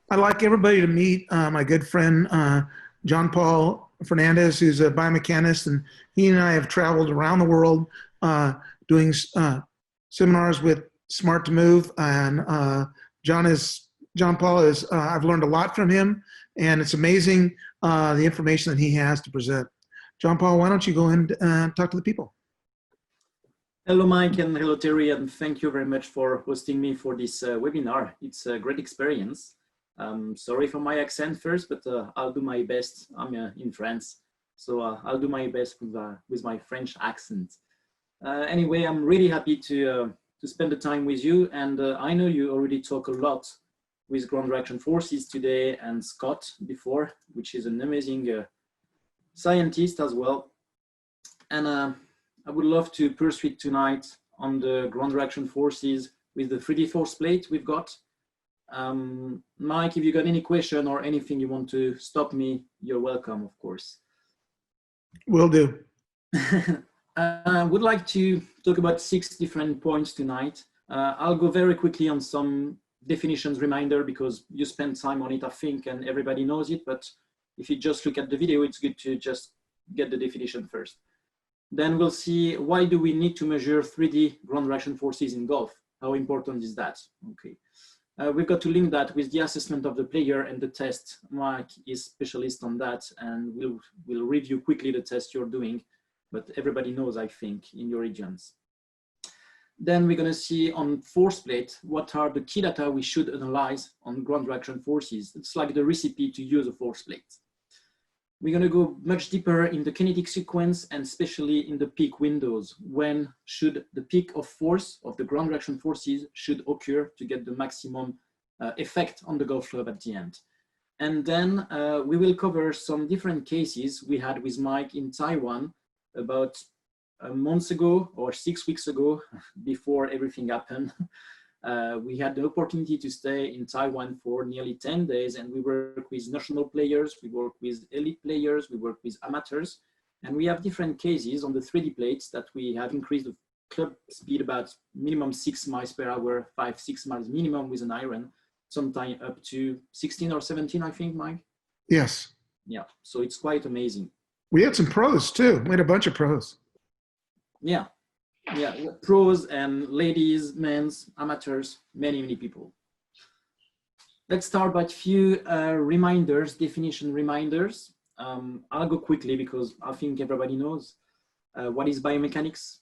I'd like everybody to meet my good friend, John Paul Fernandez, who's a biomechanist, and he and I have traveled around the world doing seminars with Smart to Move. And John is John Paul is. I've learned a lot from him, and it's amazing the information that he has to present. John Paul, why don't you go in and talk to the people? Hello, Mike, and hello, Terry, and thank you very much for hosting me for this webinar. It's a great experience. Sorry for my accent first, but I'll do my best. I'm in France, so I'll do my best with my French accent. Anyway, I'm really happy to spend the time with you, and I know you already talk a lot with Ground Reaction Forces today and Scott before, which is an amazing scientist as well. And I would love to pursue it tonight on the ground reaction forces with the 3D force plate we've got. Mike, if you got any question or anything you want to stop me, you're welcome, of course. Will do. I would like to talk about 6 different points tonight. I'll go very quickly on some definitions reminder because you spent time on it, I think, and everybody knows it. But if you just look at the video, it's good to just get the definition first. Then we'll see why do we need to measure 3D ground reaction forces in golf? How important is that? Okay. We've got to link that with the assessment of the player and the test. Mike is specialist on that, and we'll review quickly the test you're doing, but everybody knows, I think, in your regions. Then we're going to see on force plate, what are the key data we should analyze on ground reaction forces. It's like the recipe to use a force plate. We're going to go much deeper in the kinetic sequence and especially in the peak windows. When should the peak of force of the ground reaction forces should occur to get the maximum effect on the golf club at the end. And then we will cover some different cases we had with Mike in Taiwan about a month ago or 6 weeks ago before everything happened. We had the opportunity to stay in Taiwan for nearly 10 days, and we work with national players, we work with elite players, we work with amateurs, and we have different cases on the 3D plates that we have increased the club speed about minimum 6 miles per hour, 5-6 miles minimum with an iron, sometime up to 16 or 17, I think, Mike? Yes. Yeah, so it's quite amazing. We had some pros too. We had a bunch of pros. Yeah. Yeah, pros and ladies, men's, amateurs, many people. Let's start by a few reminders, definition reminders. I'll go quickly because I think everybody knows. What is biomechanics?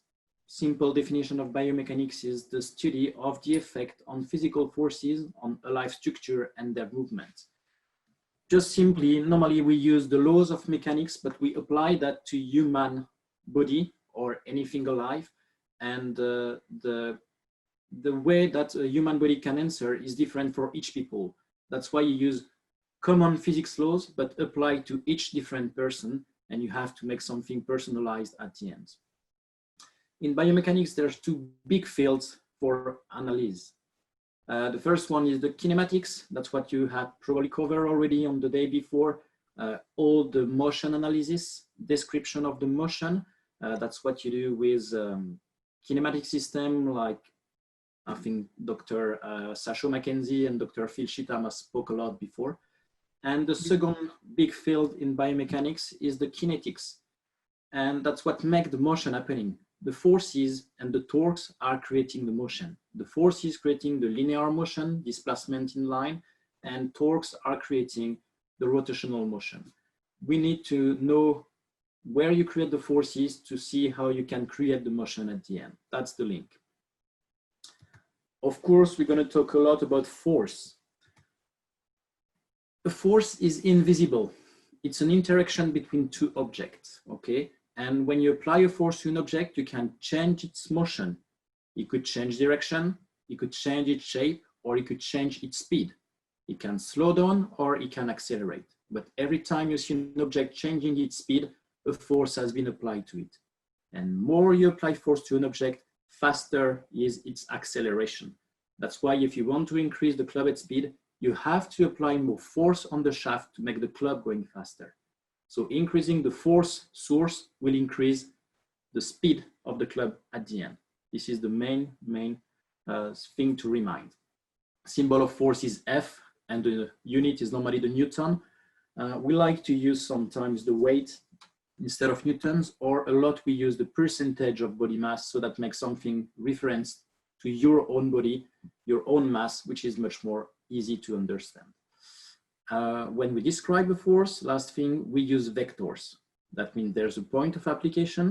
Simple definition of biomechanics is the study of the effect on physical forces on a life structure and their movement. Just simply, normally we use the laws of mechanics, but we apply that to human body or anything alive. And the way that a human body can answer is different for each people. That's why you use common physics laws, but apply to each different person, and you have to make something personalized at the end. In biomechanics, there's 2 big fields for analysis. The first one is the kinematics. That's what you had probably covered already on the day before. All the motion analysis, description of the motion. That's what you do with kinematic system, like I think Dr. Sasho Mackenzie and Dr. Phil Shitama spoke a lot before. And the second big field in biomechanics is the kinetics. And that's what makes the motion happening. The forces and the torques are creating the motion. The forces creating the linear motion, displacement in line, and torques are creating the rotational motion. We need to know where you create the forces to see how you can create the motion at the end. That's the link. Of course, we're going to talk a lot about force. A force is invisible. It's an interaction between 2 objects, okay? And when you apply a force to an object, you can change its motion. It could change direction, it could change its shape, or it could change its speed. It can slow down or it can accelerate. But every time you see an object changing its speed, a force has been applied to it. And more you apply force to an object, faster is its acceleration. That's why if you want to increase the club head speed, you have to apply more force on the shaft to make the club going faster. So increasing the force source will increase the speed of the club at the end. This is the main thing to remind. Symbol of force is F, and the unit is normally the Newton. We like to use sometimes the weight instead of newtons, or a lot we use the percentage of body mass, so that makes something reference to your own body, your own mass, which is much more easy to understand. When we describe a force, last thing, we use vectors. That means there's a point of application,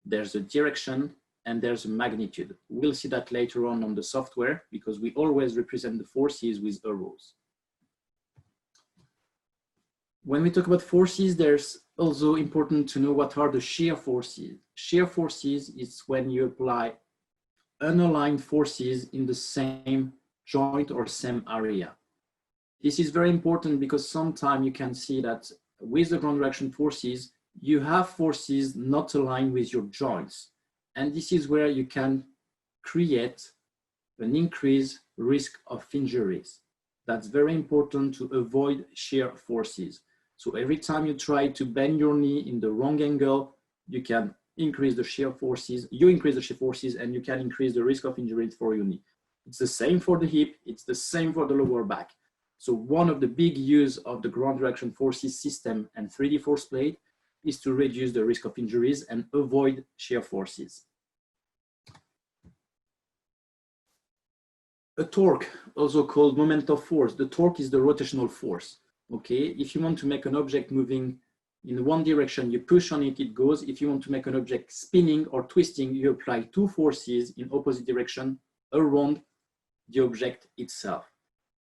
there's a direction, and there's a magnitude. We'll see that later on the software, because we always represent the forces with arrows. When we talk about forces, there's also important to know what are the shear forces. Shear forces is when you apply unaligned forces in the same joint or same area. This is very important because sometimes you can see that with the ground reaction forces, you have forces not aligned with your joints. And this is where you can create an increased risk of injuries. That's very important to avoid shear forces. So every time you try to bend your knee in the wrong angle, you can increase the shear forces, and you can increase the risk of injuries for your knee. It's the same for the hip, it's the same for the lower back. So one of the big use of the ground reaction forces system and 3D force plate is to reduce the risk of injuries and avoid shear forces. A torque, also called moment of force. The torque is the rotational force. Okay, if you want to make an object moving in one direction, you push on it, it goes. If you want to make an object spinning or twisting, you apply two forces in opposite direction around the object itself.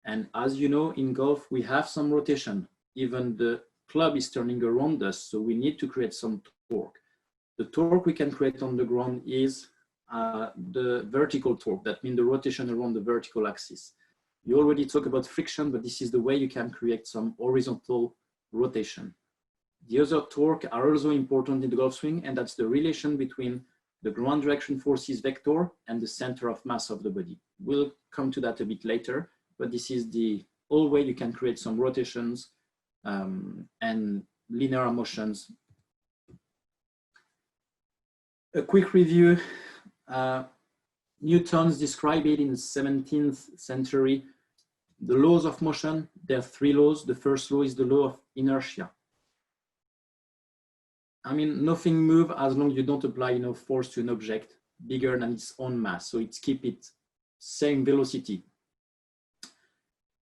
And as you know, in golf, we have some rotation. Even the club is turning around us, so we need to create some torque. The torque we can create on the ground is the vertical torque. That means the rotation around the vertical axis. You already talked about friction, but this is the way you can create some horizontal rotation. The other torque are also important in the golf swing, and that's the relation between the ground direction forces vector and the center of mass of the body. We'll come to that a bit later, but this is the whole way you can create some rotations and linear motions. A quick review. Newton's described it in the 17th century. The laws of motion, there are three laws. The first law is the law of inertia. I mean, nothing moves as long as you don't apply enough force to an object bigger than its own mass. So it's keep it same velocity.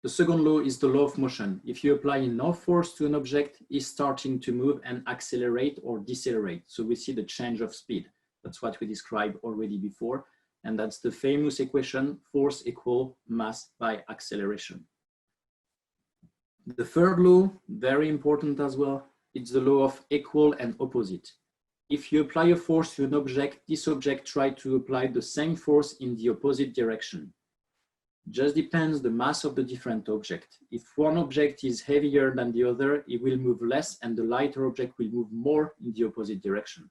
The second law is the law of motion. If you apply enough force to an object, it's starting to move and accelerate or decelerate. So we see the change of speed. That's what we described already before. And that's the famous equation, force equal mass by acceleration. The third law, very important as well, it's the law of equal and opposite. If you apply a force to an object, this object tries to apply the same force in the opposite direction. Just depends the mass of the different object. If one object is heavier than the other, it will move less, and the lighter object will move more in the opposite direction.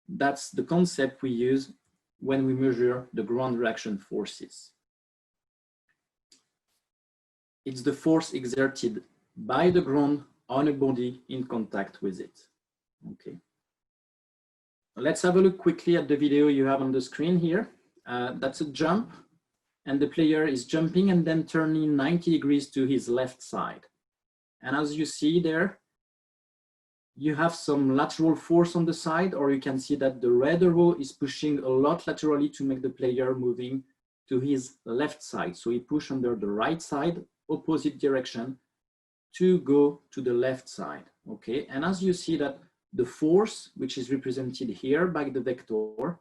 That's the concept we use when we measure the ground reaction forces. It's the force exerted by the ground on a body in contact with it. Okay. Let's have a look quickly at the video you have on the screen here. That's a jump, and the player is jumping and then turning 90 degrees to his left side. And as you see there, you have some lateral force on the side, or you can see that the red arrow is pushing a lot laterally to make the player moving to his left side. So he pushes under the right side, opposite direction, to go to the left side, okay? And as you see that the force, which is represented here by the vector,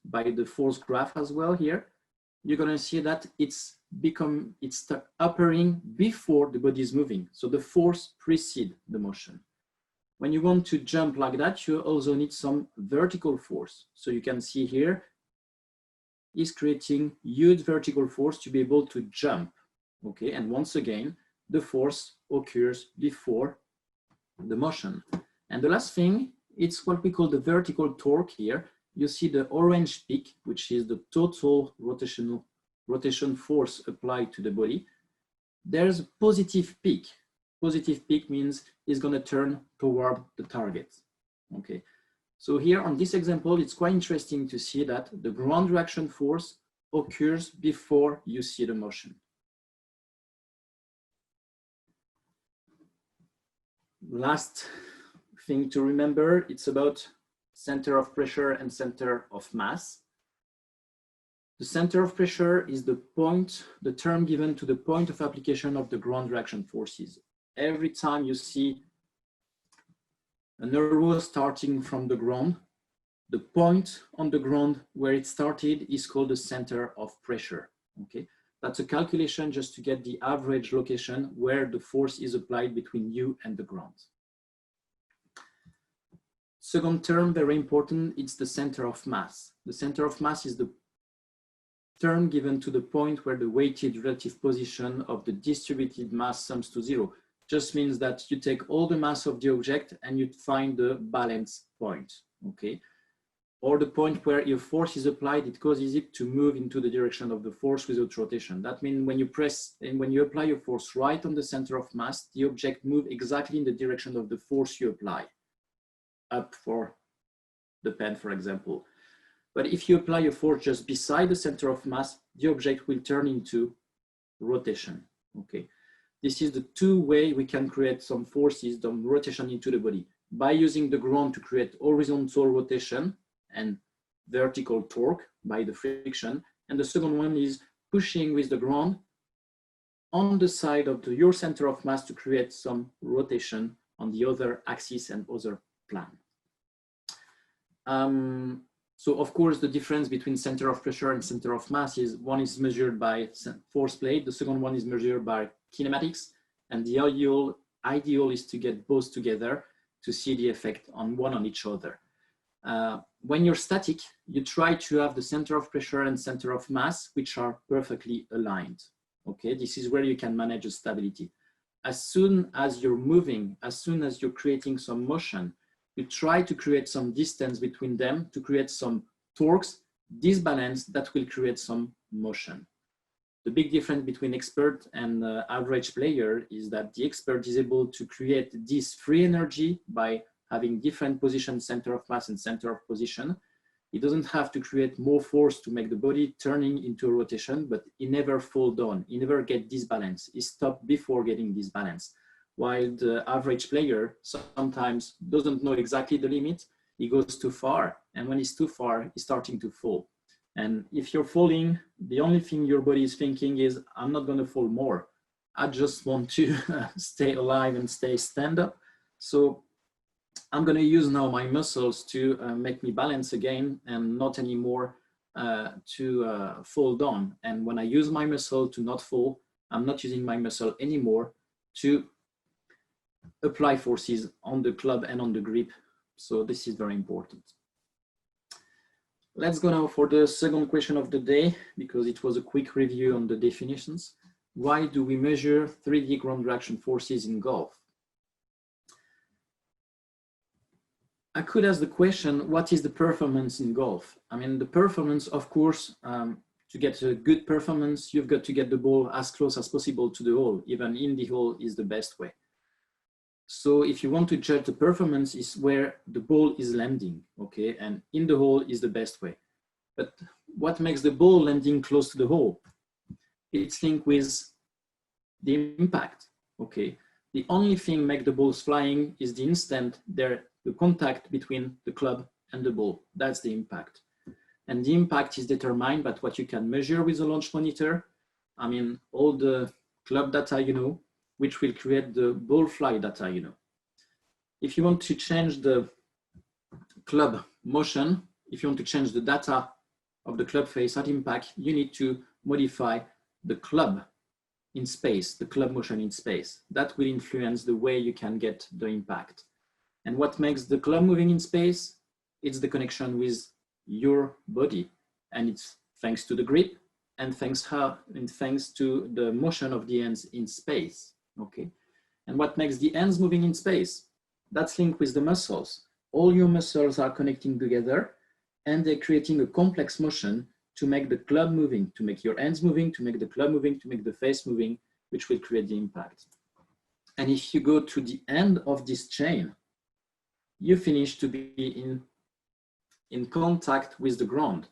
by the force graph as well here, you're gonna see that it's appearing before the body is moving. So the force precedes the motion. When you want to jump like that, you also need some vertical force. So you can see here, is creating huge vertical force to be able to jump, okay? And once again, the force occurs before the motion. And the last thing, it's what we call the vertical torque here. You see the orange peak, which is the total rotation force applied to the body. There's a positive peak. Positive peak means it's going to turn toward the target. Okay, so here on this example, it's quite interesting to see that the ground reaction force occurs before you see the motion. last thing to remember, it's about center of pressure and center of mass. The center of pressure is the point, the term given to the point of application of the ground reaction forces. Every time you see an arrow starting from the ground, the point on the ground where it started is called the center of pressure. Okay, that's a calculation just to get the average location where the force is applied between you and the ground. Second term, very important, it's the center of mass. The center of mass is the term given to the point where the weighted relative position of the distributed mass sums to zero. Just means that you take all the mass of the object and you find the balance point, okay? Or the point where your force is applied, it causes it to move into the direction of the force without rotation. That means when you press and when you apply your force right on the center of mass, the object moves exactly in the direction of the force you apply. Up for the pen, for example. But if you apply a force just beside the center of mass, the object will turn into rotation, okay? This is the two ways we can create some forces, some rotation into the body. By using the ground to create horizontal rotation and vertical torque by the friction. And the second one is pushing with the ground on the side of your center of mass to create some rotation on the other axis and other plane. So of course, the difference between center of pressure and center of mass is one is measured by force plate, the second one is measured by kinematics, and the ideal is to get both together to see the effect on one on each other. When you're static, you try to have the center of pressure and center of mass, which are perfectly aligned. Okay, this is where you can manage the stability. As soon as you're moving, as soon as you're creating some motion, you try to create some distance between them to create some torques, disbalance that will create some motion. The big difference between expert and average player is that the expert is able to create this free energy by having different position, center of mass and center of position. He doesn't have to create more force to make the body turning into a rotation, but he never fall down. He never get disbalance. He stopped before getting disbalance. While the average player sometimes doesn't know exactly the limit, he goes too far. And when he's too far, he's starting to fall. And if you're falling, the only thing your body is thinking is, I'm not gonna fall more. I just want to stay alive and stay stand up. So I'm gonna use now my muscles to make me balance again and not anymore to fall down. And when I use my muscle to not fall, I'm not using my muscle anymore to apply forces on the club and on the grip. So this is very important. Let's go now for the second question of the day, because it was a quick review on the definitions. Why do we measure 3D ground reaction forces in golf? I could ask the question, what is the performance in golf? I mean, the performance, of course, to get a good performance, you've got to get the ball as close as possible to the hole. Even in the hole is the best way. So if you want to judge the performance, is where the ball is landing, okay? And in the hole is the best way. But what makes the ball landing close to the hole? It's linked with the impact, okay? The only thing make the balls flying is the instant the contact between the club and the ball. That's the impact. And the impact is determined by what you can measure with a launch monitor. I mean, all the club data you know, which will create the ball fly data you know. If you want to change the club motion, if you want to change the data of the club face at impact, you need to modify the club in space, the club motion in space. That will influence the way you can get the impact. And what makes the club moving in space? It's the connection with your body. And it's thanks to the grip and thanks to the motion of the hands in space, okay? And what makes the hands moving in space? That's linked with the muscles. All your muscles are connecting together and they're creating a complex motion to make the club moving, to make your hands moving, to make the club moving, to make the face moving, which will create the impact. And if you go to the end of this chain, you finish to be in contact with the ground.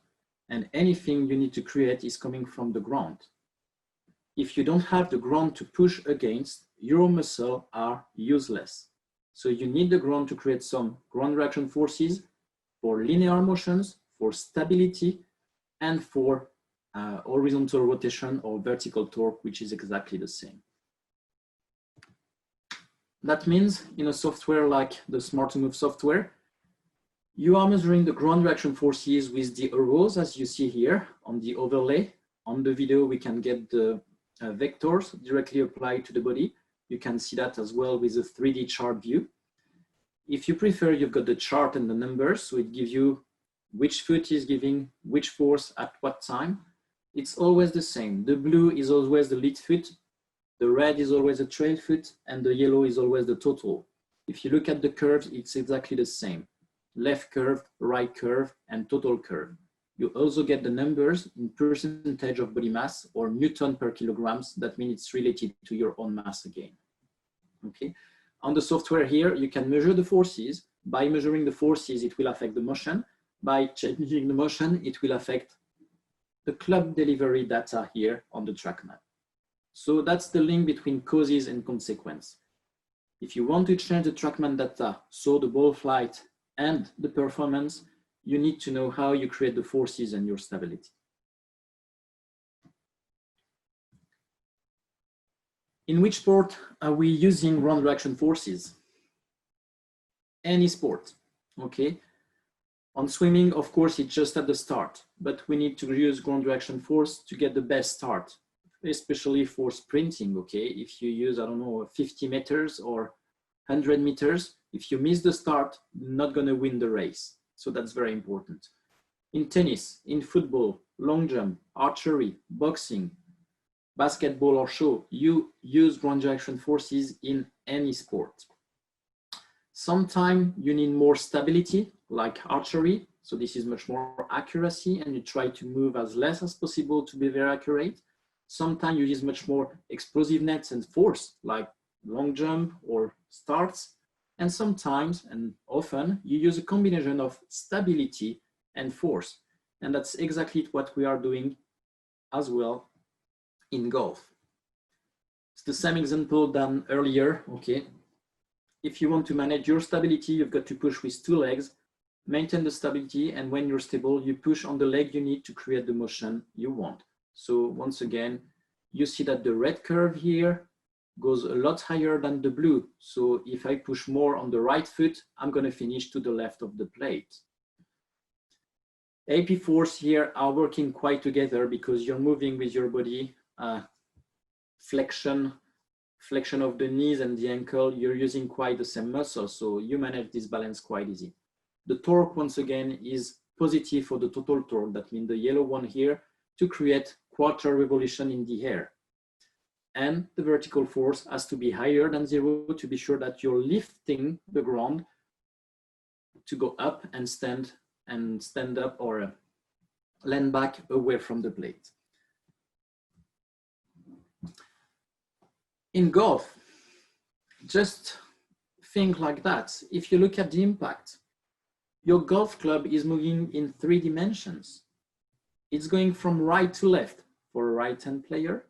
And anything you need to create is coming from the ground. If you don't have the ground to push against, your muscles are useless. So you need the ground to create some ground reaction forces for linear motions, for stability, and for horizontal rotation or vertical torque, which is exactly the same. That means in a software like the Smart2Move software, you are measuring the ground reaction forces with the arrows, as you see here on the overlay. On the video, we can get the vectors directly applied to the body. You can see that as well with a 3D chart view. If you prefer, you've got the chart and the numbers, so it gives you which foot is giving which force at what time. It's always the same. The blue is always the lead foot, the red is always the trail foot, and the yellow is always the total. If you look at the curves, it's exactly the same. Left curve, right curve, and total curve. You also get the numbers in percentage of body mass or Newton per kilograms. That means it's related to your own mass again. Okay. On the software here, you can measure the forces. By measuring the forces, it will affect the motion. By changing the motion, it will affect the club delivery data here on the TrackMan. So that's the link between causes and consequence. If you want to change the TrackMan data, so the ball flight and the performance, you need to know how you create the forces and your stability. In which sport are we using ground reaction forces? Any sport, okay? On swimming, of course, it's just at the start, but we need to use ground reaction force to get the best start, especially for sprinting, okay? If you use, I don't know, 50 meters or 100 meters, if you miss the start, you're not gonna win the race. So that's very important. In tennis, in football, long jump, archery, boxing, basketball or show, you use ground reaction forces in any sport. Sometimes you need more stability, like archery. So this is much more accuracy and you try to move as less as possible to be very accurate. Sometimes you use much more explosiveness and force, like long jump or starts. And sometimes, and often, you use a combination of stability and force. And that's exactly what we are doing as well in golf. It's the same example than earlier, okay? If you want to manage your stability, you've got to push with two legs, maintain the stability, and when you're stable, you push on the leg you need to create the motion you want. So once again, you see that the red curve here goes a lot higher than the blue. So if I push more on the right foot, I'm going to finish to the left of the plate. AP force here are working quite together because you're moving with your body, flexion of the knees and the ankle, you're using quite the same muscle. So you manage this balance quite easy. The torque, once again, is positive for the total torque. That means the yellow one here to create quarter revolution in the air. And the vertical force has to be higher than 0 to be sure that you're lifting the ground to go up and stand up or land back away from the plate. In golf, just think like that. If you look at the impact, your golf club is moving in 3 dimensions. It's going from right to left for a right-hand player.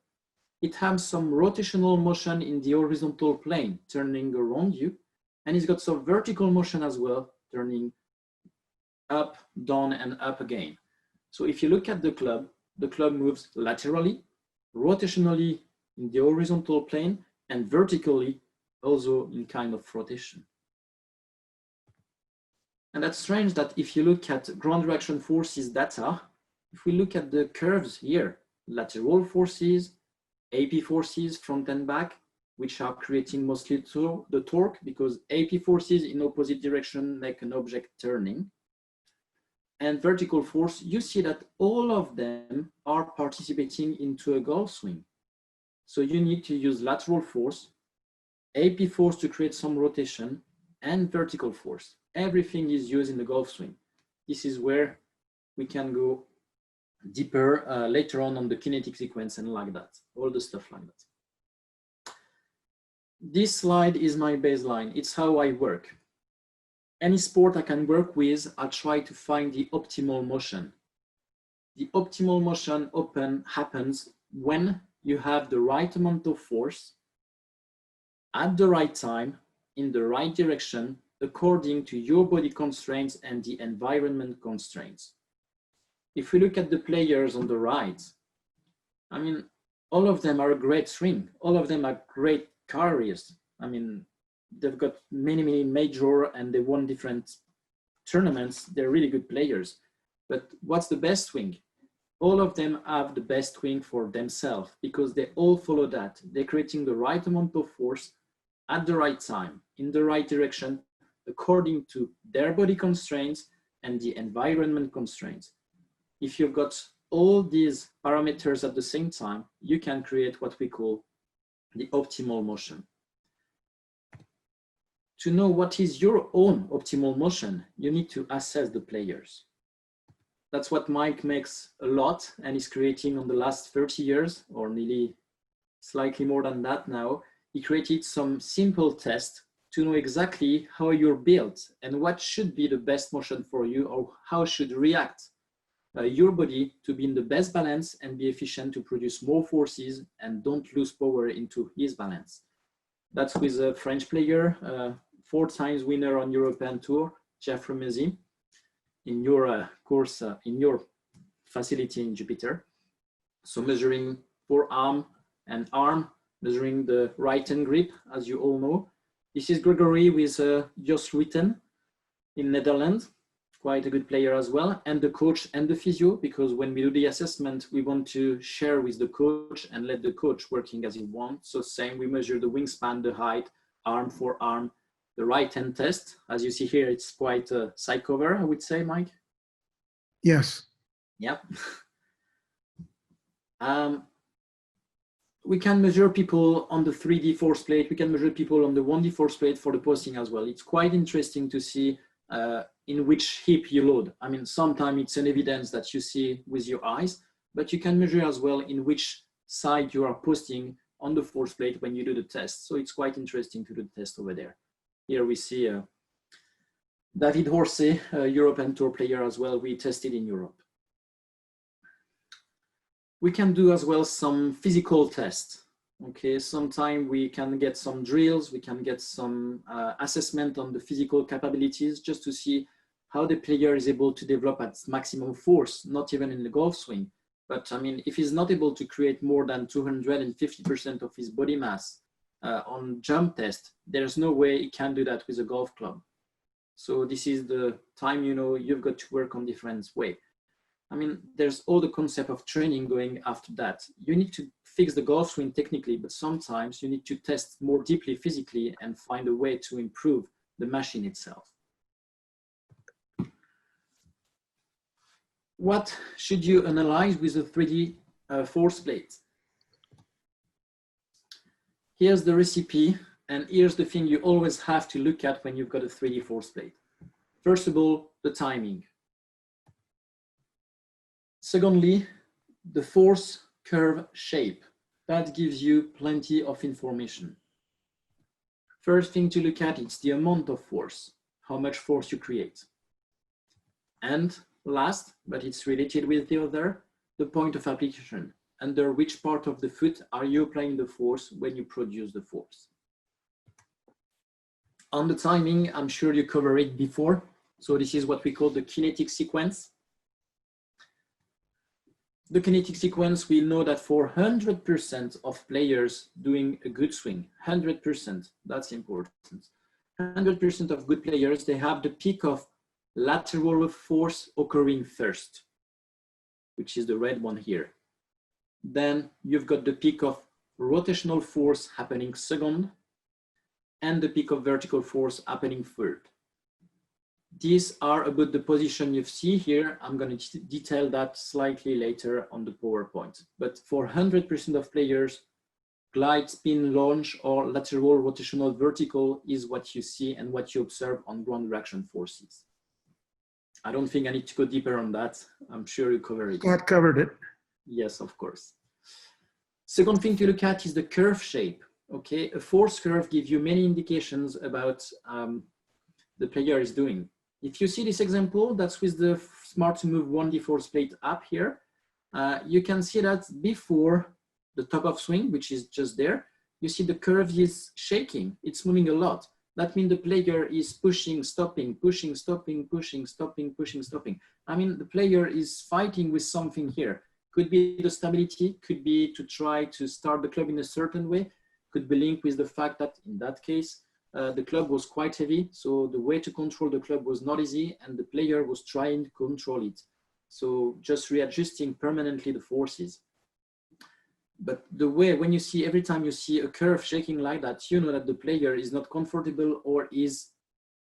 It has some rotational motion in the horizontal plane, turning around you, and it's got some vertical motion as well, turning up, down, and up again. So if you look at the club moves laterally, rotationally in the horizontal plane, and vertically also in kind of rotation. And that's strange that if you look at ground reaction forces data, if we look at the curves here, lateral forces, AP forces front and back, which are creating mostly the torque because AP forces in opposite direction make an object turning. And vertical force, you see that all of them are participating into a golf swing. So you need to use lateral force, AP force to create some rotation, and vertical force. Everything is used in the golf swing. This is where we can go deeper later on the kinetic sequence and like that, all the stuff like that. This slide is my baseline. It's how I work. Any sport I can work with, I try to find the optimal motion. The optimal motion happens when you have the right amount of force at the right time in the right direction according to your body constraints and the environment constraints. If we look at the players on the right, I mean, all of them are a great swing. All of them are great careers. I mean, they've got many major and they won different tournaments. They're really good players. But what's the best swing? All of them have the best swing for themselves because they all follow that. They're creating the right amount of force at the right time, in the right direction, according to their body constraints and the environment constraints. If you've got all these parameters at the same time, you can create what we call the optimal motion. To know what is your own optimal motion, you need to assess the players. That's what Mike makes a lot and is creating on the last 30 years, or nearly slightly more than that now. He created some simple tests to know exactly how you're built and what should be the best motion for you, or how should react your body to be in the best balance and be efficient to produce more forces and don't lose power into his balance. That's with a French player, 4 times winner on European Tour, Jeff Remesi, in your course, in your facility in Jupiter. So measuring forearm and arm, measuring the right hand grip, as you all know. This is Gregory with Jos Ruiten in Netherlands, quite a good player as well, and the coach and the physio, because when we do the assessment, we want to share with the coach and let the coach working as he wants. So same, we measure the wingspan, the height, arm for arm, the right hand test. As you see here, it's quite a side cover, I would say, Mike. Yes. Yep. We can measure people on the 3D force plate. We can measure people on the 1D force plate for the posting as well. It's quite interesting to see in which hip you load. I mean, sometimes it's an evidence that you see with your eyes, but you can measure as well in which side you are posting on the force plate when you do the test. So it's quite interesting to do the test over there. Here we see David Horsey, a European Tour player as well. We tested in Europe. We can do as well some physical tests. Okay, sometimes we can get some drills, we can get some assessment on the physical capabilities just to see how the player is able to develop at maximum force, not even in the golf swing. But I mean, if he's not able to create more than 250% of his body mass on jump test, there's no way he can do that with a golf club. So this is the time, you know, you've got to work on different way. I mean, there's all the concept of training going after that. You need to fix the golf swing technically, but sometimes you need to test more deeply physically and find a way to improve the machine itself. What should you analyze with a 3D force plate? Here's the recipe, and here's the thing you always have to look at when you've got a 3D force plate. First of all, the timing. Secondly, the force curve shape. That gives you plenty of information. First thing to look at is the amount of force, how much force you create. And last, but it's related with the other, the point of application. Under which part of the foot are you applying the force when you produce the force? On the timing, I'm sure you covered it before. So this is what we call the kinetic sequence. The kinetic sequence, we know that for 100% of players doing a good swing, 100%, that's important. 100% of good players, they have the peak of lateral force occurring first, which is the red one here. Then you've got the peak of rotational force happening second, and the peak of vertical force happening third. These are about the position you see here. I'm going to detail that slightly later on the PowerPoint. But for 100% of players, glide, spin, launch, or lateral, rotational, vertical is what you see and what you observe on ground reaction forces. I don't think I need to go deeper on that. I'm sure you covered it. Scott covered it. Yes, of course. Second thing to look at is the curve shape. Okay, a force curve gives you many indications about the player is doing. If you see this example, that's with the Smart to Move 1D force plate app here. You can see that before the top of swing, which is just there, you see the curve is shaking. It's moving a lot. that means the player is pushing, stopping, pushing, stopping, pushing, stopping, pushing, stopping. I mean, the player is fighting with something here. Could be the stability, could be to try to start the club in a certain way, could be linked with the fact that in that case, the club was quite heavy. So the way to control the club was not easy and the player was trying to control it. So just readjusting permanently the forces. But the way, when you see, every time you see a curve shaking like that, you know that the player is not comfortable or is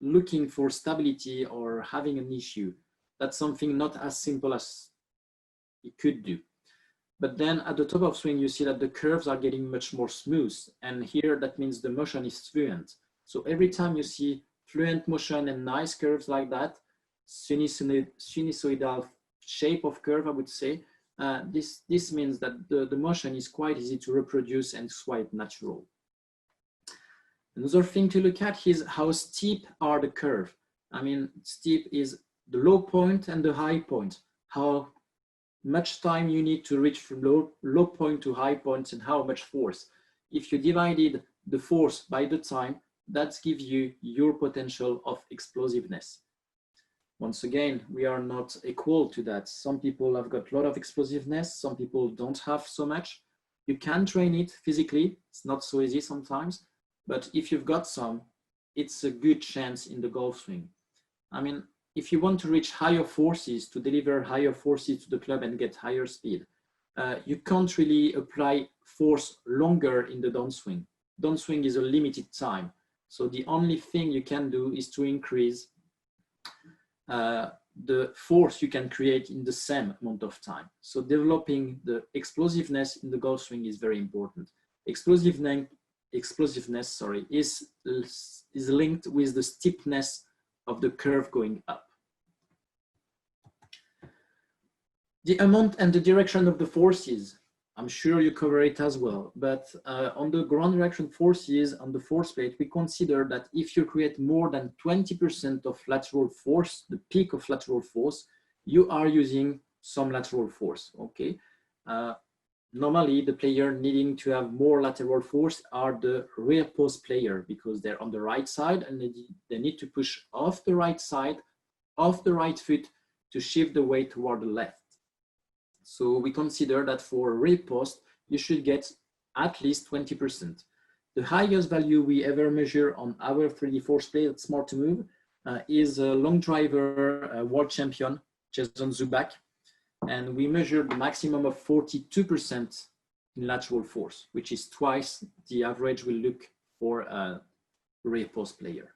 looking for stability or having an issue. That's something not as simple as it could do. But then at the top of swing, you see that the curves are getting much more smooth. And here, that means the motion is fluent. So every time you see fluent motion and nice curves like that, sinusoidal shape of curve, I would say, this means that the motion is quite easy to reproduce and it's quite natural. Another thing to look at is how steep are the curve. I mean, steep is the low point and the high point. How much time you need to reach from low point to high points and how much force. If you divided the force by the time, that gives you your potential of explosiveness. Once again, we are not equal to that. Some people have got a lot of explosiveness, some people don't have so much. You can train it physically, it's not so easy sometimes, but if you've got some, it's a good chance in the golf swing. I mean, if you want to reach higher forces, to deliver higher forces to the club and get higher speed, you can't really apply force longer in the downswing. Downswing is a limited time. So the only thing you can do is to increase the force you can create in the same amount of time. So developing the explosiveness in the golf swing is very important. Explosiveness, is linked with the steepness of the curve going up. The amount and the direction of the forces, I'm sure you cover it as well, but on the ground direction forces on the force plate, we consider that if you create more than 20% of lateral force, the peak of lateral force, you are using some lateral force, okay? Normally, the player needing to have more lateral force are the rear post player because they're on the right side and they need to push off the right side, off the right foot to shift the weight toward the left. So we consider that for rear post, you should get at least 20%. The highest value we ever measure on our 3D force plate at Smart to Move is a long driver world champion, Jason Zubak. And we measured the maximum of 42% in lateral force, which is twice the average we look for a rear post player.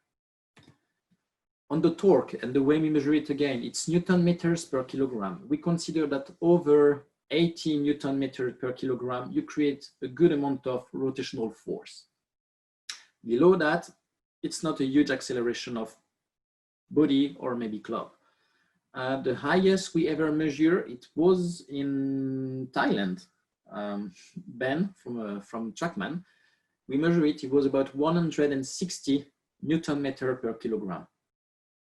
On the torque and the way we measure it again, it's Newton meters per kilogram. We consider that over 80 Newton meters per kilogram, you create a good amount of rotational force. Below that, it's not a huge acceleration of body or maybe club. The highest we ever measure, it was in Thailand. Ben from Trackman, we measure it, it was about 160 Newton meter per kilogram.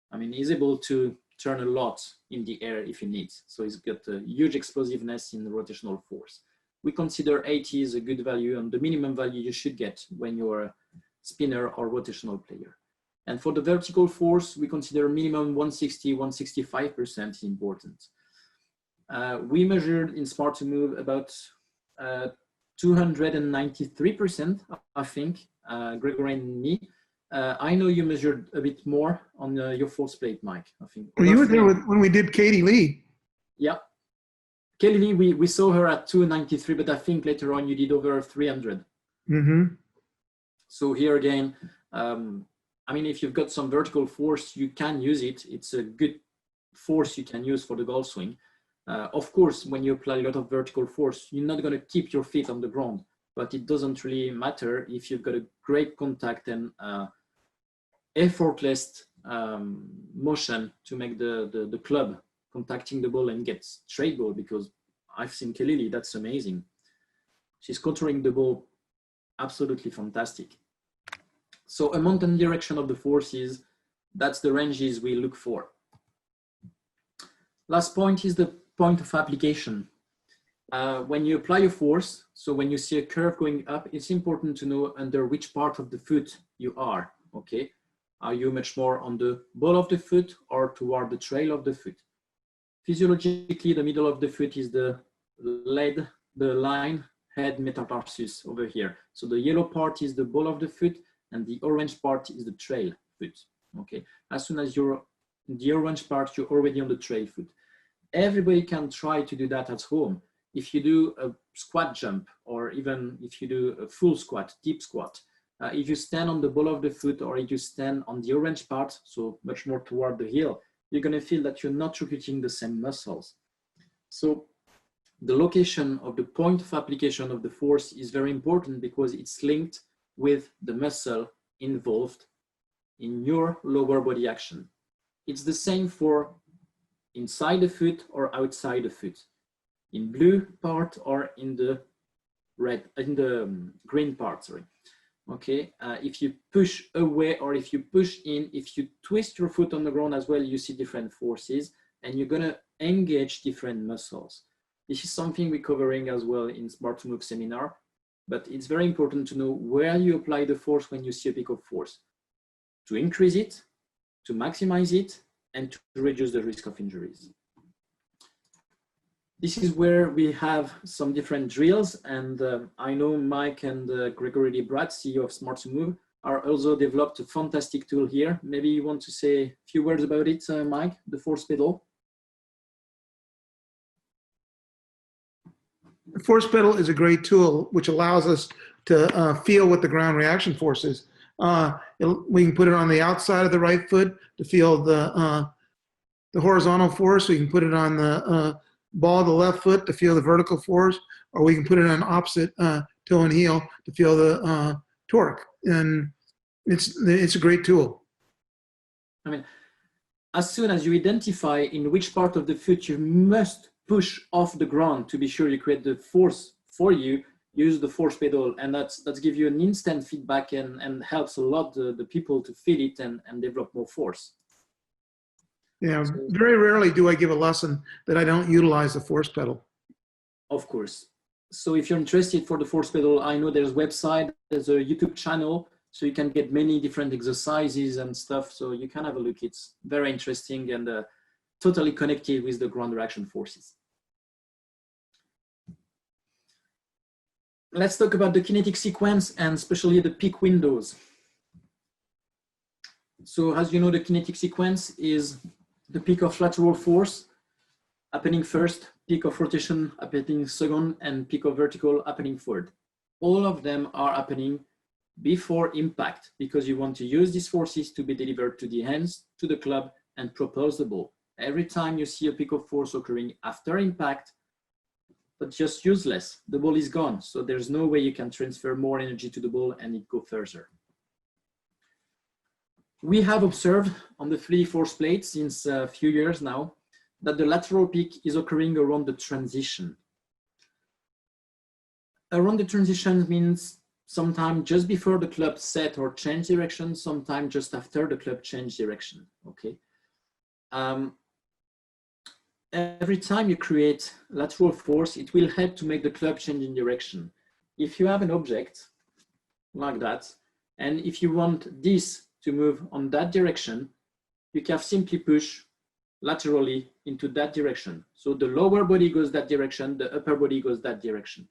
I mean, he's able to turn a lot in the air if he needs. So he's got a huge explosiveness in the rotational force. We consider 80 is a good value and the minimum value you should get when you're a spinner or rotational player. And for the vertical force, we consider minimum 160, 165% is important. We measured in Smart to Move about 293%, I think, Gregory and me. I know you measured a bit more on your force plate, Mike. I think. Well, you were there when we did Katie Lee. Yeah. Katie Lee, we saw her at 293, but I think later on you did over 300. Mm-hmm. So here again, I mean, if you've got some vertical force, you can use it. It's a good force you can use for the golf swing. Of course, when you apply a lot of vertical force, you're not going to keep your feet on the ground, but it doesn't really matter if you've got a great contact and effortless motion to make the club contacting the ball and get straight ball, because I've seen Kelly, that's amazing. She's contouring the ball absolutely fantastic. So amount and direction of the forces, that's the ranges we look for. Last point is the point of application. When you apply a force, so when you see a curve going up, it's important to know under which part of the foot you are, okay? Are you much more on the ball of the foot or toward the trail of the foot? Physiologically, the middle of the foot is the line head metatarsus over here. So the yellow part is the ball of the foot and the orange part is the trail foot. Okay. As soon as you're in the orange part, you're already on the trail foot. Everybody can try to do that at home. If you do a squat jump, or even if you do a full squat, deep squat, if you stand on the ball of the foot or if you stand on the orange part, so much more toward the heel, you're going to feel that you're not recruiting the same muscles. So the location of the point of application of the force is very important because it's linked with the muscle involved in your lower body action. It's the same for inside the foot or outside the foot, in blue part or in the green part, sorry. Okay, if you push away or if you push in, if you twist your foot on the ground as well, you see different forces and you're gonna engage different muscles. This is something we're covering as well in Smart to Move seminar, but it's very important to know where you apply the force when you see a peak of force, to increase it, to maximize it, and to reduce the risk of injuries. This is where we have some different drills, and I know Mike and Gregory DeBrat, CEO of Smart to Move, are also developed a fantastic tool here. Maybe you want to say a few words about it, Mike, the force pedal. The force pedal is a great tool which allows us to feel what the ground reaction force is. We can put it on the outside of the right foot to feel the horizontal force. We can put it on the ball of the left foot to feel the vertical force, or we can put it on opposite toe and heel to feel the torque. And it's a great tool. I mean, as soon as you identify in which part of the foot you must push off the ground to be sure you create the force for you, use the force pedal, and that's give you an instant feedback and helps a lot the people to feel it and develop more force. Yeah, very rarely do I give a lesson that I don't utilize the force pedal. Of course. So if you're interested for the force pedal, I know there's a website, there's a YouTube channel, so you can get many different exercises and stuff. So you can have a look. It's very interesting and totally connected with the ground reaction forces. Let's talk about the kinetic sequence and especially the peak windows. So as you know, the kinetic sequence is the peak of lateral force happening first, peak of rotation happening second, and peak of vertical happening third. All of them are happening before impact because you want to use these forces to be delivered to the hands, to the club, and propose the ball. Every time you see a peak of force occurring after impact, but just useless, the ball is gone. So there's no way you can transfer more energy to the ball and it go further. We have observed on the 3D force plate since a few years now that the lateral peak is occurring around the transition. Around the transition means sometime just before the club set or change direction, sometime just after the club change direction, okay? Every time you create lateral force, it will help to make the club change in direction. If you have an object like that, and if you want this to move on that direction, you can simply push laterally into that direction. So the lower body goes that direction, the upper body goes that direction.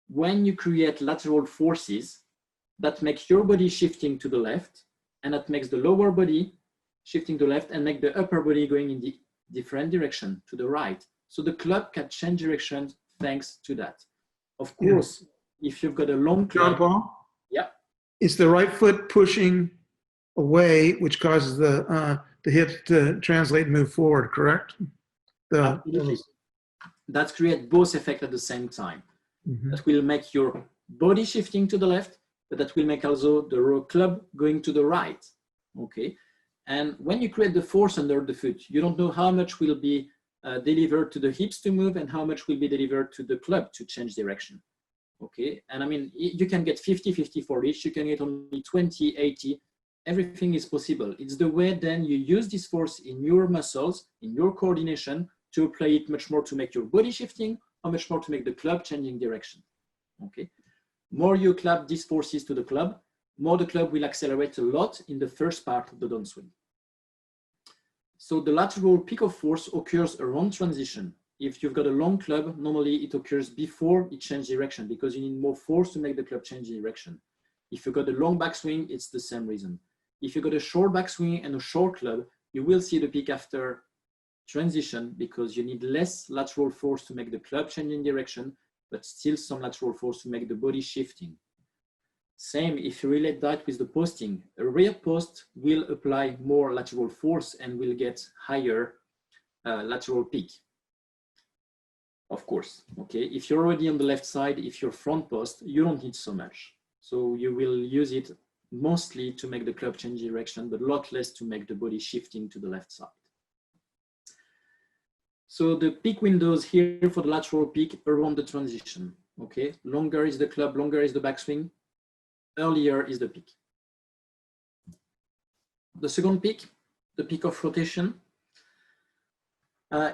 When you create lateral forces, that makes your body shifting to the left, and that makes the lower body shifting to the left and make the upper body going in the different direction to the right. So the club can change direction thanks to that. Of course, if you've got a long club, John Paul? Yeah. It's the right foot pushing away, which causes the hip to translate and move forward, correct? Absolutely. That creates both effects at the same time. Mm-hmm. That will make your body shifting to the left, but that will make also the club going to the right, okay? And when you create the force under the foot, you don't know how much will be delivered to the hips to move and how much will be delivered to the club to change direction, okay? And I mean, you can get 50-50 for each, you can get only 20-80, everything is possible. It's the way then you use this force in your muscles, in your coordination, to apply it much more to make your body shifting, or much more to make the club changing direction, okay? More you clap these forces to the club, more the club will accelerate a lot in the first part of the downswing. So the lateral peak of force occurs around transition. If you've got a long club, normally it occurs before it changes direction because you need more force to make the club change direction. If you've got a long backswing, it's the same reason. If you've got a short backswing and a short club, you will see the peak after transition because you need less lateral force to make the club change in direction, but still some lateral force to make the body shifting. Same if you relate that with the posting. A rear post will apply more lateral force and will get higher lateral peak. Of course, okay. If you're already on the left side, if you're front post, you don't need so much. So you will use it mostly to make the club change direction, but a lot less to make the body shifting to the left side. So the peak windows here for the lateral peak around the transition, okay? Longer is the club, longer is the backswing, earlier is the peak. The second peak, the peak of rotation,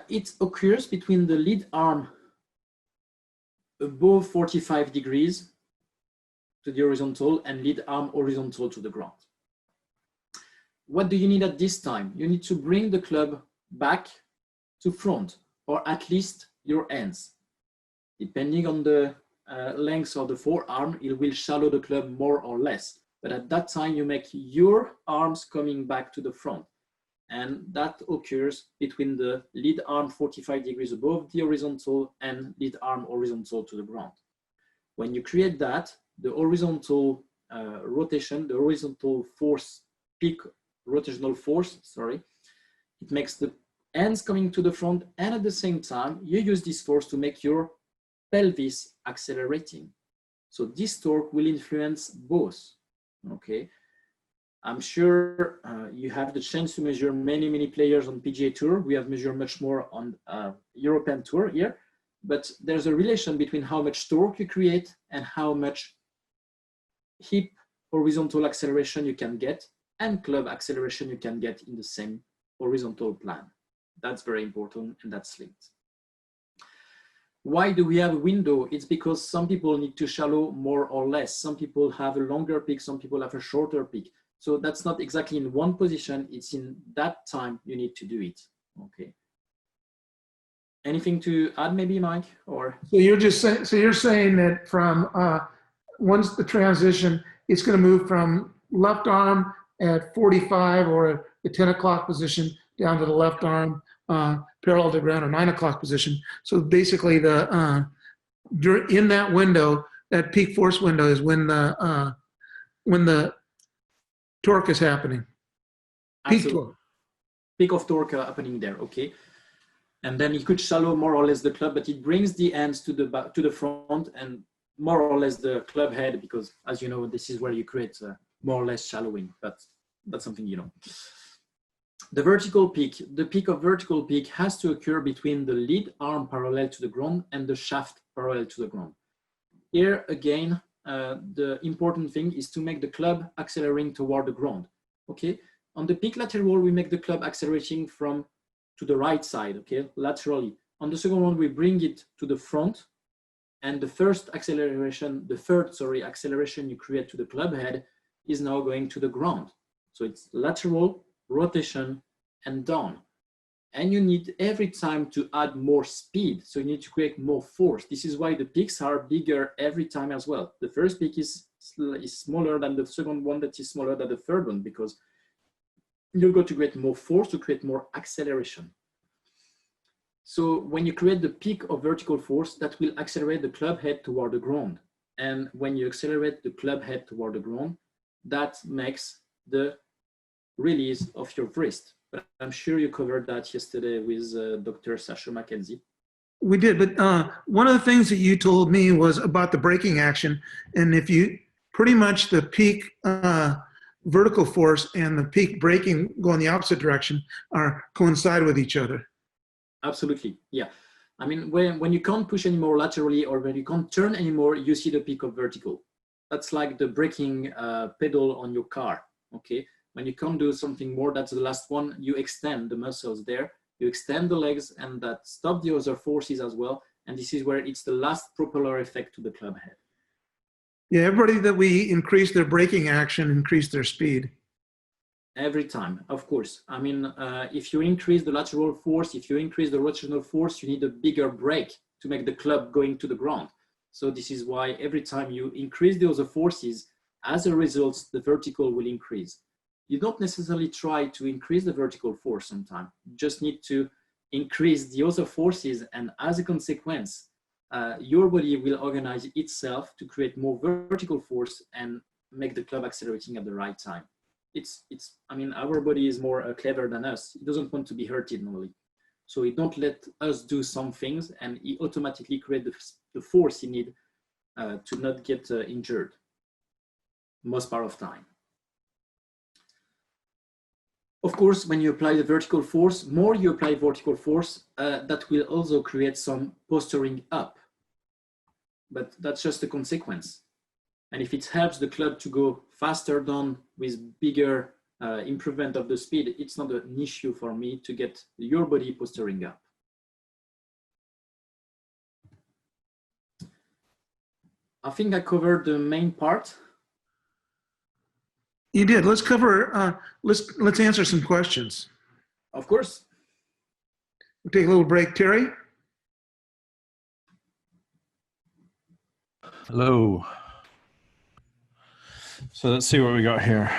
it occurs between the lead arm above 45 degrees to the horizontal and lead arm horizontal to the ground. What do you need at this time? You need to bring the club back to front, or at least your ends. Depending on the length of the forearm, it will shallow the club more or less. But at that time, you make your arms coming back to the front. And that occurs between the lead arm 45 degrees above the horizontal and lead arm horizontal to the ground. When you create that, the horizontal rotation, the horizontal force, peak rotational force, sorry, it makes the ends coming to the front, and at the same time, you use this force to make your pelvis accelerating. So this torque will influence both, okay? I'm sure you have the chance to measure many players on PGA Tour. We have measured much more on European Tour here, but there's a relation between how much torque you create and how much hip horizontal acceleration you can get and club acceleration you can get in the same horizontal plane. That's very important, and that's linked. Why do we have a window? It's because some people need to shallow more or less. Some people have a longer peak, some people have a shorter peak. So that's not exactly in one position, it's in that time you need to do it, okay. Anything to add maybe, Mike? Or so you're just saying, so you're saying that from once the transition, it's going to move from left arm at 45 or the 10 o'clock position down to the left arm parallel to ground or 9 o'clock position. So basically the in that window, that peak force window is when the torque is happening. Peak torque. Peak of torque happening there, okay. And then you could shallow more or less the club, but it brings the ends to the back, to the front, and more or less the club head, because as you know, this is where you create more or less shallowing, but that's something you know. The vertical peak, the peak of vertical peak has to occur between the lead arm parallel to the ground and the shaft parallel to the ground. Here again, the important thing is to make the club accelerating toward the ground, okay? On the peak lateral, we make the club accelerating from to the right side, okay, laterally. On the second one, we bring it to the front, and the first acceleration, the third, sorry, acceleration you create to the club head is now going to the ground. So it's lateral, rotation, and down. And you need every time to add more speed. So you need to create more force. This is why the peaks are bigger every time as well. The first peak is smaller than the second one that is smaller than the third one, because you've got to create more force to create more acceleration. So when you create the peak of vertical force, that will accelerate the club head toward the ground. And when you accelerate the club head toward the ground, that makes the release of your wrist. But I'm sure you covered that yesterday with Dr. Sasha Mackenzie. We did, but one of the things that you told me was about the braking action. And if you pretty much the peak vertical force and the peak braking go in the opposite direction are coincide with each other. Absolutely, yeah. I mean, when you can't push anymore laterally or when you can't turn anymore, you see the peak of vertical. That's like the braking pedal on your car, okay? When you can't do something more, that's the last one, you extend the muscles there, you extend the legs, and that stop the other forces as well. And this is where it's the last propeller effect to the club head. Yeah, everybody that we increase their braking action, increase their speed. Every time, of course. I mean, if you increase the lateral force, if you increase the rotational force, you need a bigger brake to make the club going to the ground. So this is why every time you increase the other forces, as a result, the vertical will increase. You don't necessarily try to increase the vertical force sometimes. You just need to increase the other forces, and as a consequence, your body will organize itself to create more vertical force and make the club accelerating at the right time. I mean, our body is more clever than us. It doesn't want to be hurted normally. So it don't let us do some things, and it automatically create the force you need to not get injured most part of time. Of course, when you apply the vertical force, more you apply vertical force, that will also create some posturing up. But that's just a consequence. And if it helps the club to go faster down with bigger improvement of the speed, it's not an issue for me to get your body posturing up. I think I covered the main part. You did. Let's cover. Let's answer some questions. Of course. We'll take a little break, Terry. Hello. So let's see what we got here.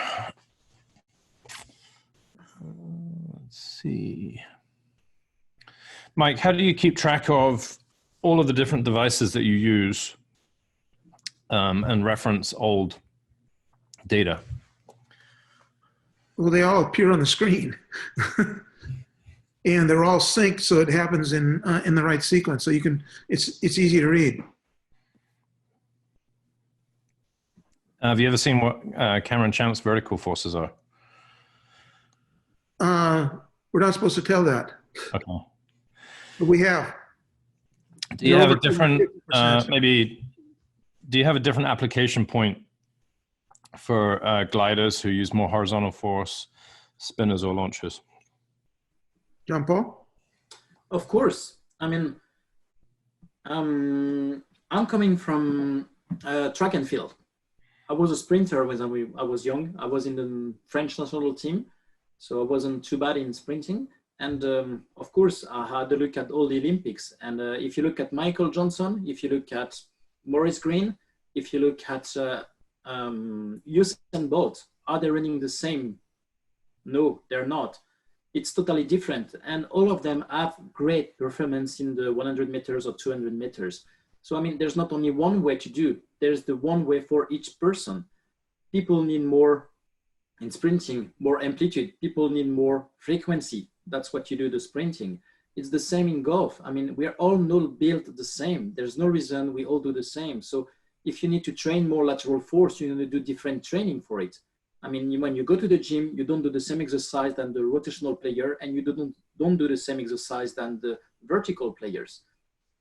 Let's see. Mike, how do you keep track of all of the different devices that you use and reference old data? Well, they all appear on the screen, and they're all synced, so it happens in the right sequence. So you can. It's easy to read. Have you ever seen what Cameron Champ's vertical forces are? We're not supposed to tell that. Okay. But we have. Do you have a different, maybe, do you have a different application point for gliders who use more horizontal force, spinners or launchers? John Paul? Of course. I mean, I'm coming from track and field. I was a sprinter when I was young. I was in the French national team, so I wasn't too bad in sprinting. And of course, I had a look at all the Olympics. And if you look at Michael Johnson, if you look at Maurice Green, if you look at Usain Bolt, are they running the same? No, they're not. It's totally different. And all of them have great performance in the 100 meters or 200 meters. So, I mean, there's not only one way to do, there's the one way for each person. People need more in sprinting, more amplitude. People need more frequency. That's what you do the sprinting. It's the same in golf. I mean, we're all not built the same. There's no reason we all do the same. So if you need to train more lateral force, you need to do different training for it. I mean, when you go to the gym, you don't do the same exercise than the rotational player, and you don't do the same exercise than the vertical players.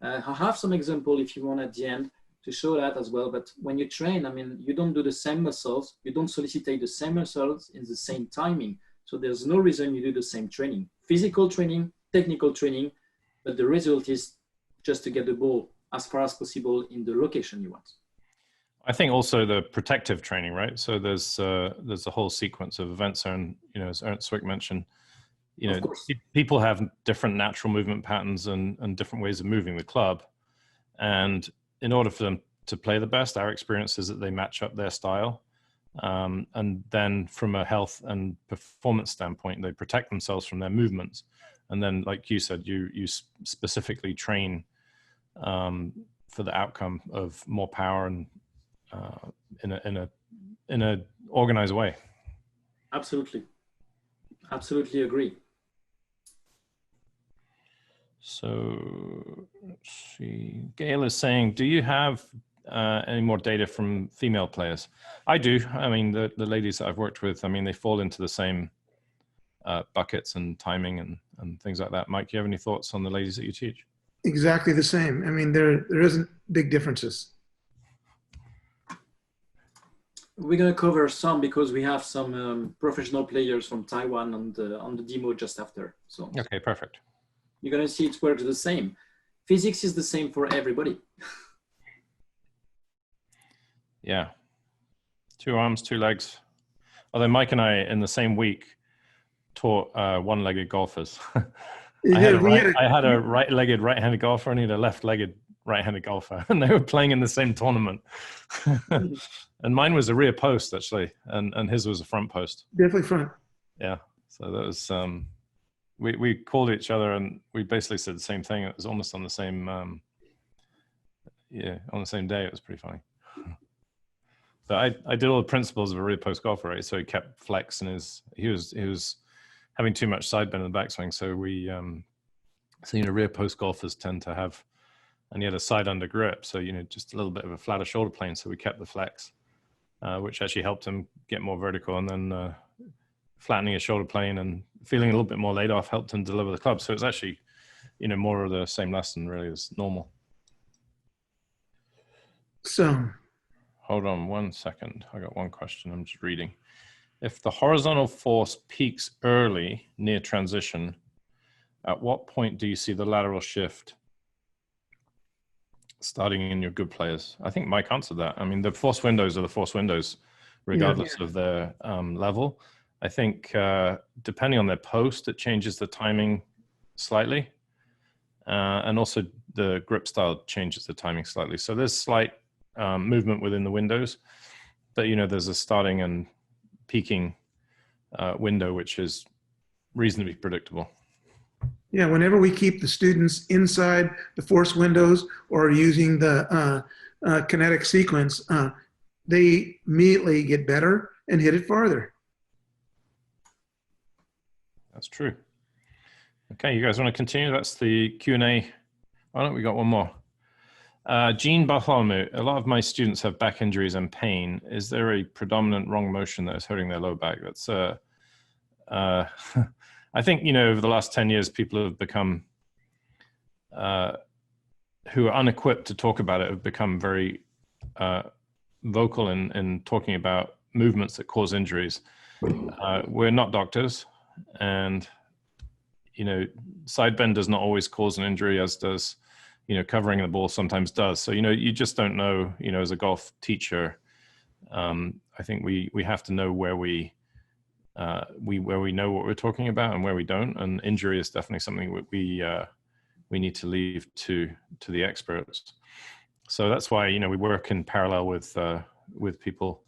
I have some example if you want at the end to show that as well. But when you train, I mean, you don't do the same muscles. You don't solicitate the same muscles in the same timing. So there's no reason you do the same training. Physical training, technical training, but the result is just to get the ball as far as possible in the location you want. I think also the protective training, right? So there's a whole sequence of events, and as Ernst Swick mentioned, people have different natural movement patterns and different ways of moving the club, and in order for them to play the best, our experience is that they match up their style, and then from a health and performance standpoint, they protect themselves from their movements, and then, like you said, you specifically train for the outcome of more power and in a organized way. Absolutely agree. So let's see. Gail is saying, do you have any more data from female players? I do. I mean, the ladies that I've worked with, I mean, they fall into the same buckets and timing and things like that. Mike, do you have any thoughts on the ladies that you teach? Exactly the same. I mean, there isn't big differences. We're going to cover some because we have some professional players from Taiwan on the demo just after. So okay, perfect. You're going to see it works the same. Physics is the same for everybody. Yeah. 2 arms, 2 legs. Although Mike and I, in the same week, taught one-legged golfers. I had a right-legged right-handed golfer and he had a left-legged right-handed golfer, and they were playing in the same tournament. And mine was a rear post, actually, and his was a front post. Definitely front. Yeah. So that was, we called each other and we basically said the same thing. It was almost on the same, on the same day. It was pretty funny. But I did all the principles of a rear post golfer, right? So he kept flex and he was having too much side bend in the backswing. So rear post golfers tend to have, and he had a side under grip. So, just a little bit of a flatter shoulder plane. So we kept the flex, which actually helped him get more vertical, and then flattening his shoulder plane and feeling a little bit more laid off helped him deliver the club. So it's actually, more of the same lesson really as normal. So hold on 1 second. I got one question. I'm just reading. If the horizontal force peaks early near transition, at what point do you see the lateral shift starting in your good players? I think Mike answered that. I mean, the force windows are the force windows, regardless of their level. I think depending on their post, it changes the timing slightly. And also the grip style changes the timing slightly. So there's slight movement within the windows, but there's a starting and peaking window, which is reasonably predictable. yeah, whenever we keep the students inside the force windows or using the kinetic sequence, they immediately get better and hit it farther. That's true. Okay, you guys want to continue? That's the Q&A. Oh no, we got one more. Jean Bartholomew, a lot of my students have back injuries and pain. Is there a predominant wrong motion that is hurting their low back? That's I think, over the last 10 years, people have become, who are unequipped to talk about it, have become very vocal in talking about movements that cause injuries. We're not doctors, and, side bend does not always cause an injury, as does, covering the ball sometimes does. So, you just don't know, as a golf teacher. I think we have to know where we know what we're talking about and where we don't. And injury is definitely something we need to leave to the experts. So that's why, we work in parallel with people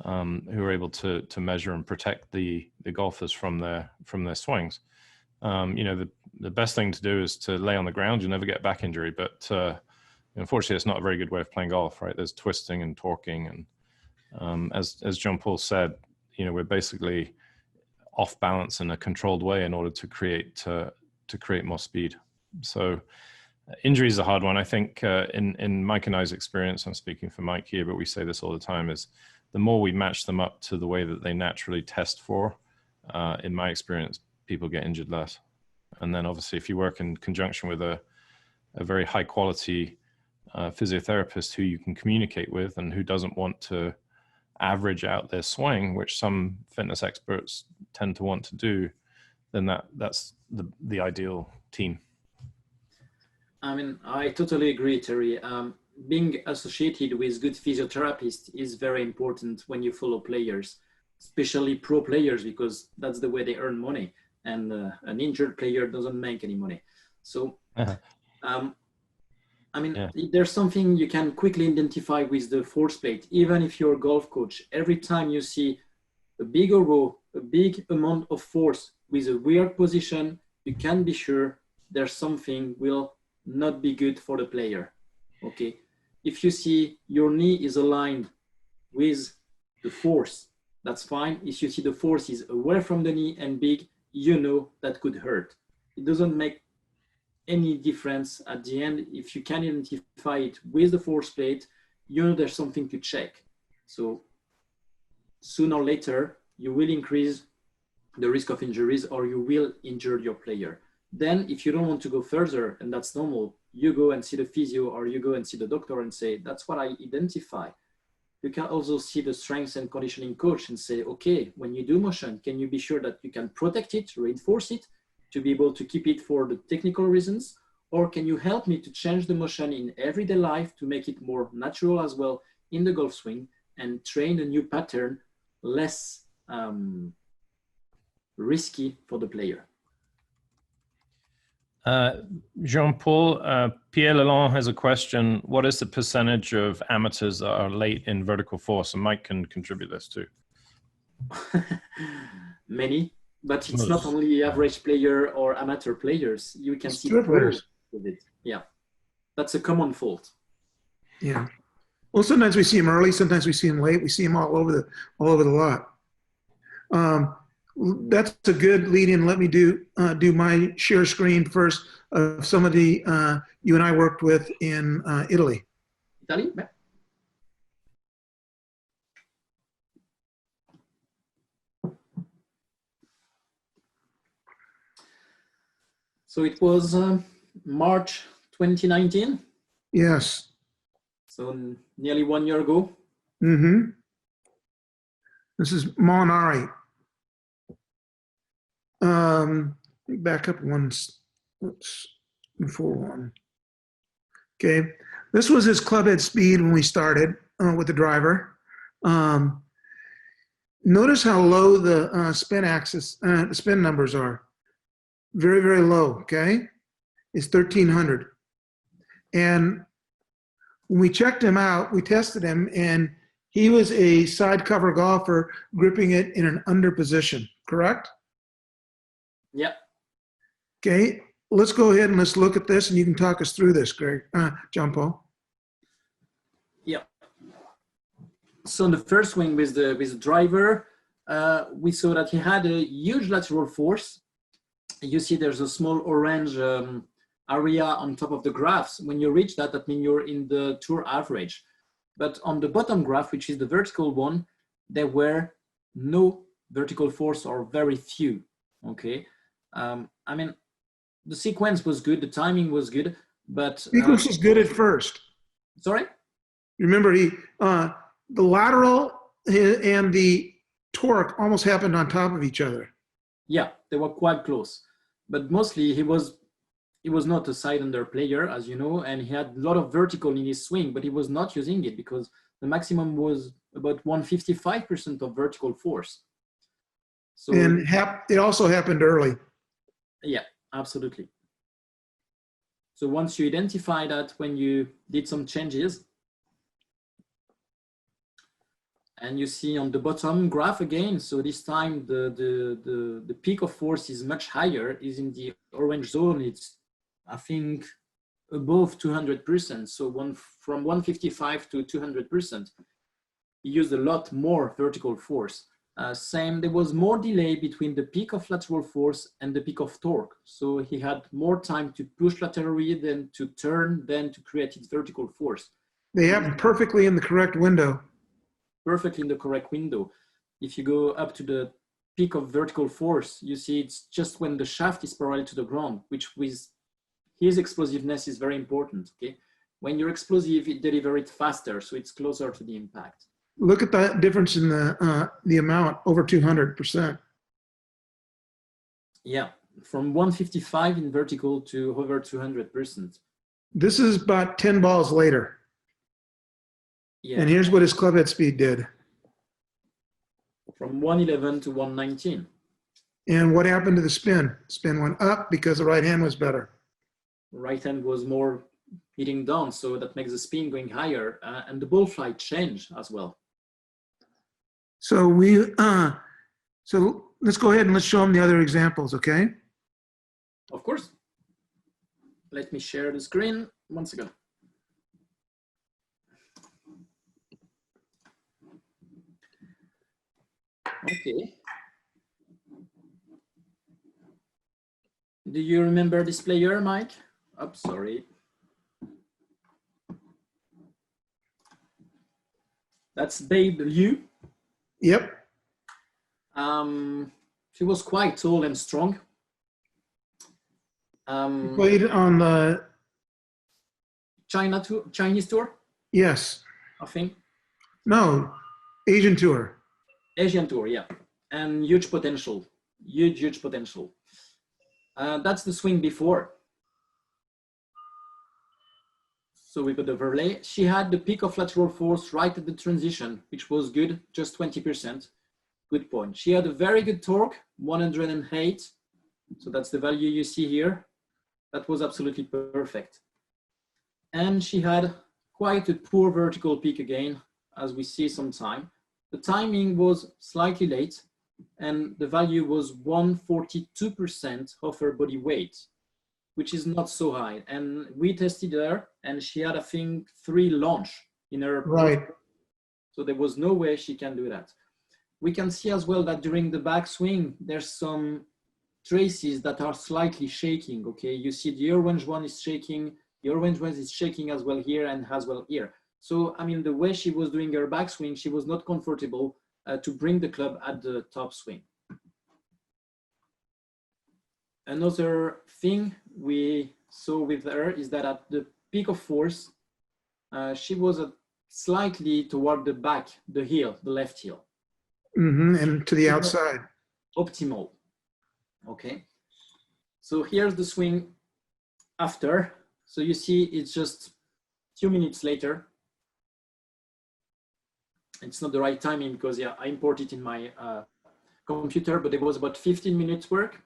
who are able to measure and protect the golfers from their swings. The best thing to do is to lay on the ground. You'll never get a back injury, but unfortunately, it's not a very good way of playing golf, right? There's twisting and torquing, and as John Paul said, we're basically off balance in a controlled way in order to create more speed. So injury is a hard one. I think in Mike and I's experience, I'm speaking for Mike here, but we say this all the time, is the more we match them up to the way that they naturally test for, in my experience, people get injured less. And then obviously if you work in conjunction with a very high quality physiotherapist who you can communicate with and who doesn't want to average out their swing, which some fitness experts tend to want to do, then that's the ideal team. I mean, I totally agree, Terry. Being associated with good physiotherapists is very important when you follow players, especially pro players, because that's the way they earn money, and an injured player doesn't make any money. So I mean, there's something you can quickly identify with the force plate. Even if you're a golf coach, every time you see a big row, a big amount of force with a weird position, you can be sure there's something will not be good for the player. Okay. If you see your knee is aligned with the force, that's fine. If you see the force is away from the knee and big, that could hurt. It doesn't make any difference at the end. If you can identify it with the force plate, there's something to check. So sooner or later, you will increase the risk of injuries, or you will injure your player. Then if you don't want to go further, and that's normal, you go and see the physio, or you go and see the doctor and say, that's what I identify. You can also see the strength and conditioning coach and say, okay, when you do motion, can you be sure that you can protect it, reinforce it, to be able to keep it for the technical reasons? Or can you help me to change the motion in everyday life to make it more natural as well, in the golf swing and train a new pattern less risky for the player. Jean-Paul, Pierre Lalonde has a question. What is the percentage of amateurs that are late in vertical force? And Mike can contribute this too. Many, but it's not only average player or amateur players. You can see players with it. Yeah, that's a common fault. Yeah. Well, sometimes we see them early, sometimes we see them late. We see them all over the lot. That's a good lead in. Let me do my share screen first of some of the you and I worked with in Italy. Italy? Yeah. So it was March 2019. Yes. So nearly 1 year ago. Mm-hmm. This is Molinari. Back up once. Oops. Before one. Okay. This was his club head speed when we started with the driver. Notice how low the spin numbers are. Very, very low. Okay. It's 1300. And when we checked him out, we tested him, and he was a side cover golfer gripping it in an under position, correct? Yeah. Okay, let's go ahead and let's look at this, and you can talk us through this, Greg, John Paul. Yeah. So the first swing with the driver, we saw that he had a huge lateral force. You see there's a small orange area on top of the graphs. When you reach that, that means you're in the tour average. But on the bottom graph, which is the vertical one, there were no vertical force or very few. Okay. I mean, the sequence was good, the timing was good, but sequence was good at first. Sorry? Remember, the lateral and the torque almost happened on top of each other. Yeah, they were quite close, but mostly he was not a side under player, as you know, and he had a lot of vertical in his swing, but he was not using it because the maximum was about 155% of vertical force. So, and it also happened early. Yeah, absolutely. So once you identify that, when you did some changes, and you see on the bottom graph again, so this time the peak of force is much higher, is in the orange zone. It's, I think, above 200%. So from 155 to 200%, he used a lot more vertical force. There was more delay between the peak of lateral force and the peak of torque. So he had more time to push laterally than to turn, than to create its vertical force. They happened perfectly in the correct window. Perfectly in the correct window. If you go up to the peak of vertical force, you see it's just when the shaft is parallel to the ground, which with his explosiveness is very important. Okay, when you're explosive, it delivers it faster, so it's closer to the impact. Look at that difference in the amount, over 200%. Yeah, from 155 in vertical to over 200%. This is about 10 balls later. Yeah. And here's what his club head speed did. From 111 to 119. And what happened to the spin? Spin went up because the right hand was better. Right hand was more hitting down, so that makes the spin going higher, and the ball flight changed as well. So so let's go ahead and let's show them the other examples, okay? Of course. Let me share the screen. 1 second. Okay. Do you remember this player, Mike? Oh, sorry. That's Babe Liu. Yep. He was quite tall and strong. He played on the Chinese tour? Yes. I think. No, Asian tour. Asian tour, yeah. And huge potential. Huge potential. That's the swing before. So we got the overlay. She had the peak of lateral force right at the transition, which was good, just 20%. Good point. She had a very good torque, 108. So that's the value you see here. That was absolutely perfect. And she had quite a poor vertical peak again, as we see sometime. The timing was slightly late, and the value was 142% of her body weight, which is not so high. And we tested her, and she had, I think, 3 launch in her. Right. So there was no way she can do that. We can see as well that during the backswing, there's some traces that are slightly shaking, okay? You see the orange one is shaking, the orange one is shaking as well here and as well here. So, I mean, the way she was doing her backswing, she was not comfortable to bring the club at the top swing. Another thing we saw with her is that at the peak of force, she was slightly toward the back, the heel, the left heel. Mm-hmm. And to the outside. Optimal. Okay. So here's the swing after. So you see it's just a few minutes later. It's not the right timing because yeah, I imported it in my computer, but it was about 15 minutes work.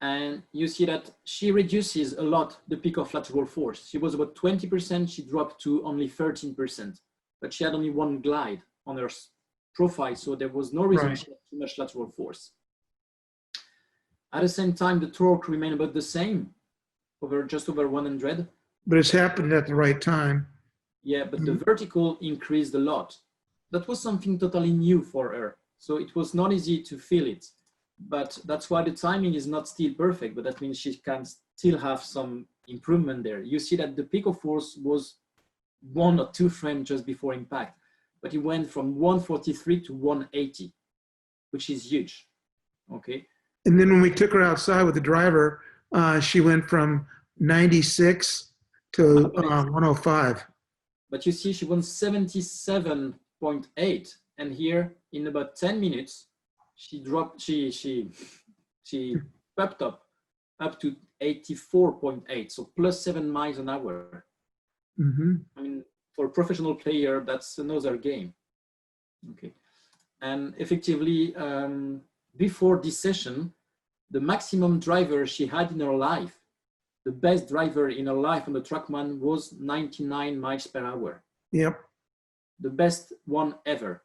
And you see that she reduces a lot the peak of lateral force. She was about 20%, she dropped to only 13%, but she had only 1 glide on her profile, so there was no reason she had too much lateral force. At the same time, the torque remained about the same, just over 100. But it's happened at the right time. Yeah, but the vertical increased a lot. That was something totally new for her. So it was not easy to feel it. But that's why the timing is not still perfect, but that means she can still have some improvement there. You see that the peak of force was 1 or 2 frames just before impact, but it went from 143 to 180, which is huge, okay? And then when we took her outside with the driver, she went from 96 to 105. But you see, she won 77.8, and here in about 10 minutes, she dropped. She popped up to 84.8, so plus 7 miles an hour. Mm-hmm. I mean, for a professional player, that's another game. Okay, and effectively, before this session, the maximum driver she had in her life, the best driver in her life on the TrackMan was 99 miles per hour. Yep. The best one ever.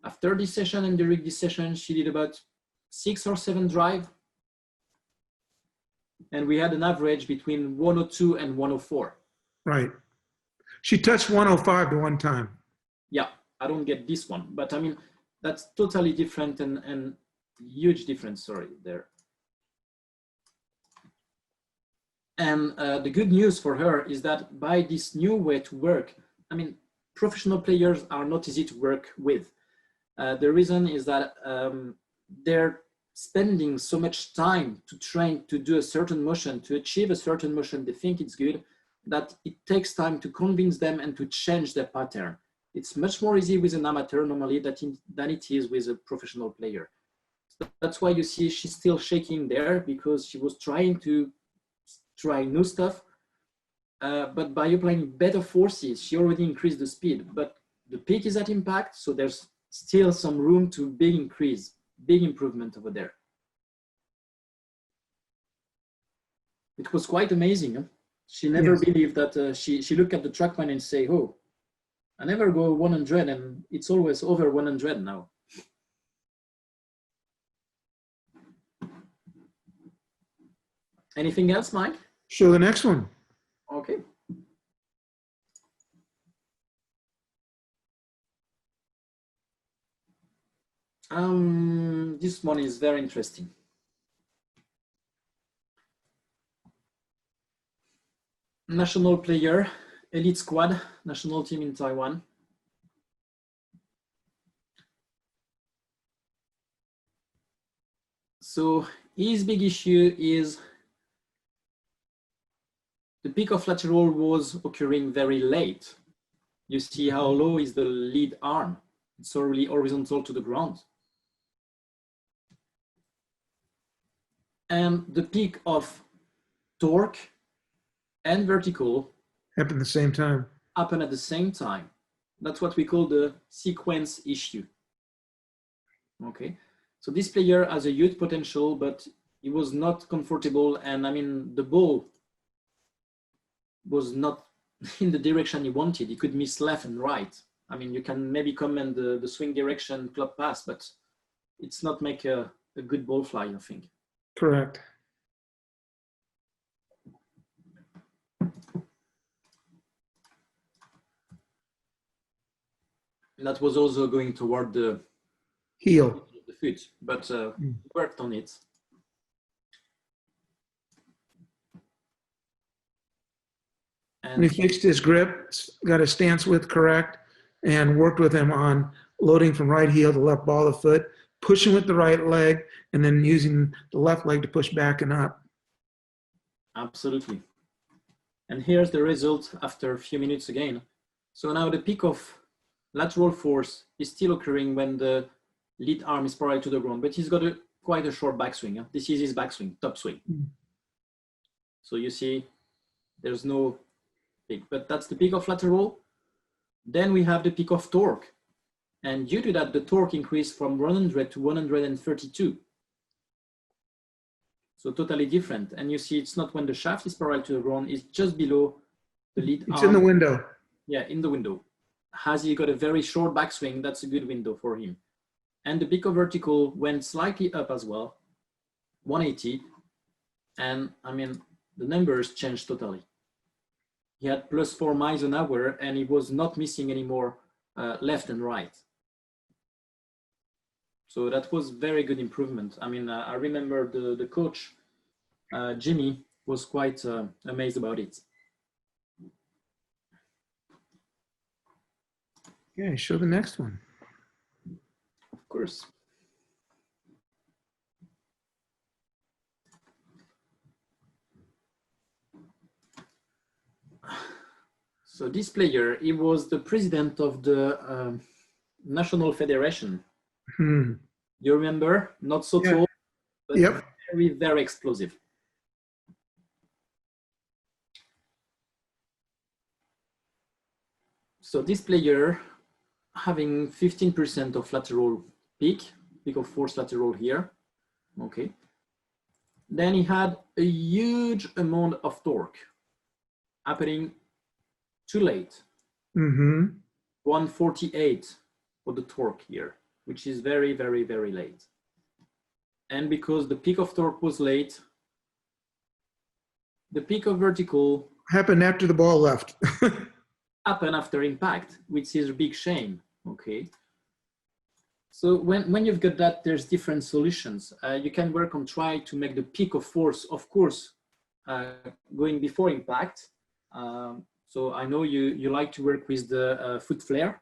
After this session and during this session, she did about 6 or 7 drive. And we had an average between 102 and 104. Right. She touched 105 to one time. Yeah, I don't get this one, but I mean, that's totally different and huge difference, sorry, there. And the good news for her is that by this new way to work, I mean, professional players are not easy to work with. The reason is that they're spending so much time to train to do a certain motion, to achieve a certain motion, they think it's good, that it takes time to convince them and to change their pattern. It's much more easy with an amateur normally than it is with a professional player. So that's why you see she's still shaking there, because she was trying to try new stuff, but by applying better forces, she already increased the speed, but the peak is at impact, so there's still some room to big increase, big improvement over there. It was quite amazing. Huh? She never believed that she looked at the TrackMan and say, oh, I never go 100 and it's always over 100 now. Anything else, Mike? Show the next one. Okay. This one is very interesting. National player, elite squad, national team in Taiwan. So his big issue is the peak of lateral was occurring very late. You see how low is the lead arm. It's already horizontal to the ground. And the peak of torque and vertical Happened at the same time. happen at the same time. That's what we call the sequence issue. Okay, so this player has a huge potential, but he was not comfortable, and I mean the ball was not in the direction he wanted. He could miss left and right. I mean, you can maybe comment the swing direction club pass, but it's not make a good ball fly, I think. Correct. And that was also going toward the Heel. the foot, but worked on it. And he fixed his grip, got his stance width correct, and worked with him on loading from right heel to left ball of the foot, pushing with the right leg, and then using the left leg to push back and up. Absolutely. And here's the result after a few minutes again. So now the peak of lateral force is still occurring when the lead arm is parallel to the ground, but he's got quite a short backswing. Huh? This is his backswing, top swing. So you see, there's no peak, but that's the peak of lateral. Then we have the peak of torque. And due to that, the torque increased from 100 to 132. So totally different. And you see, it's not when the shaft is parallel to the ground, it's just below the lead arm. It's in the window. Yeah, in the window. Has he got a very short backswing, that's a good window for him. And the peak of vertical went slightly up as well, 180. And I mean, the numbers changed totally. He had +4 miles an hour and he was not missing anymore left and right. So that was very good improvement. I mean, I remember the coach, Jimmy, was quite amazed about it. Okay, show the next one. Of course. So this player, he was the president of the National Federation. You remember? Not so tall, but very, very explosive. So this player having 15% of lateral peak of force lateral here, okay. Then he had a huge amount of torque happening too late. 148 for the torque here, which is very, very, very late. And because the peak of torque was late, the peak of vertical happened after the ball left. happened after impact, which is a big shame, okay? So when you've got that, there's different solutions. You can work on try to make the peak of force, of course, going before impact. So I know you like to work with the foot flare.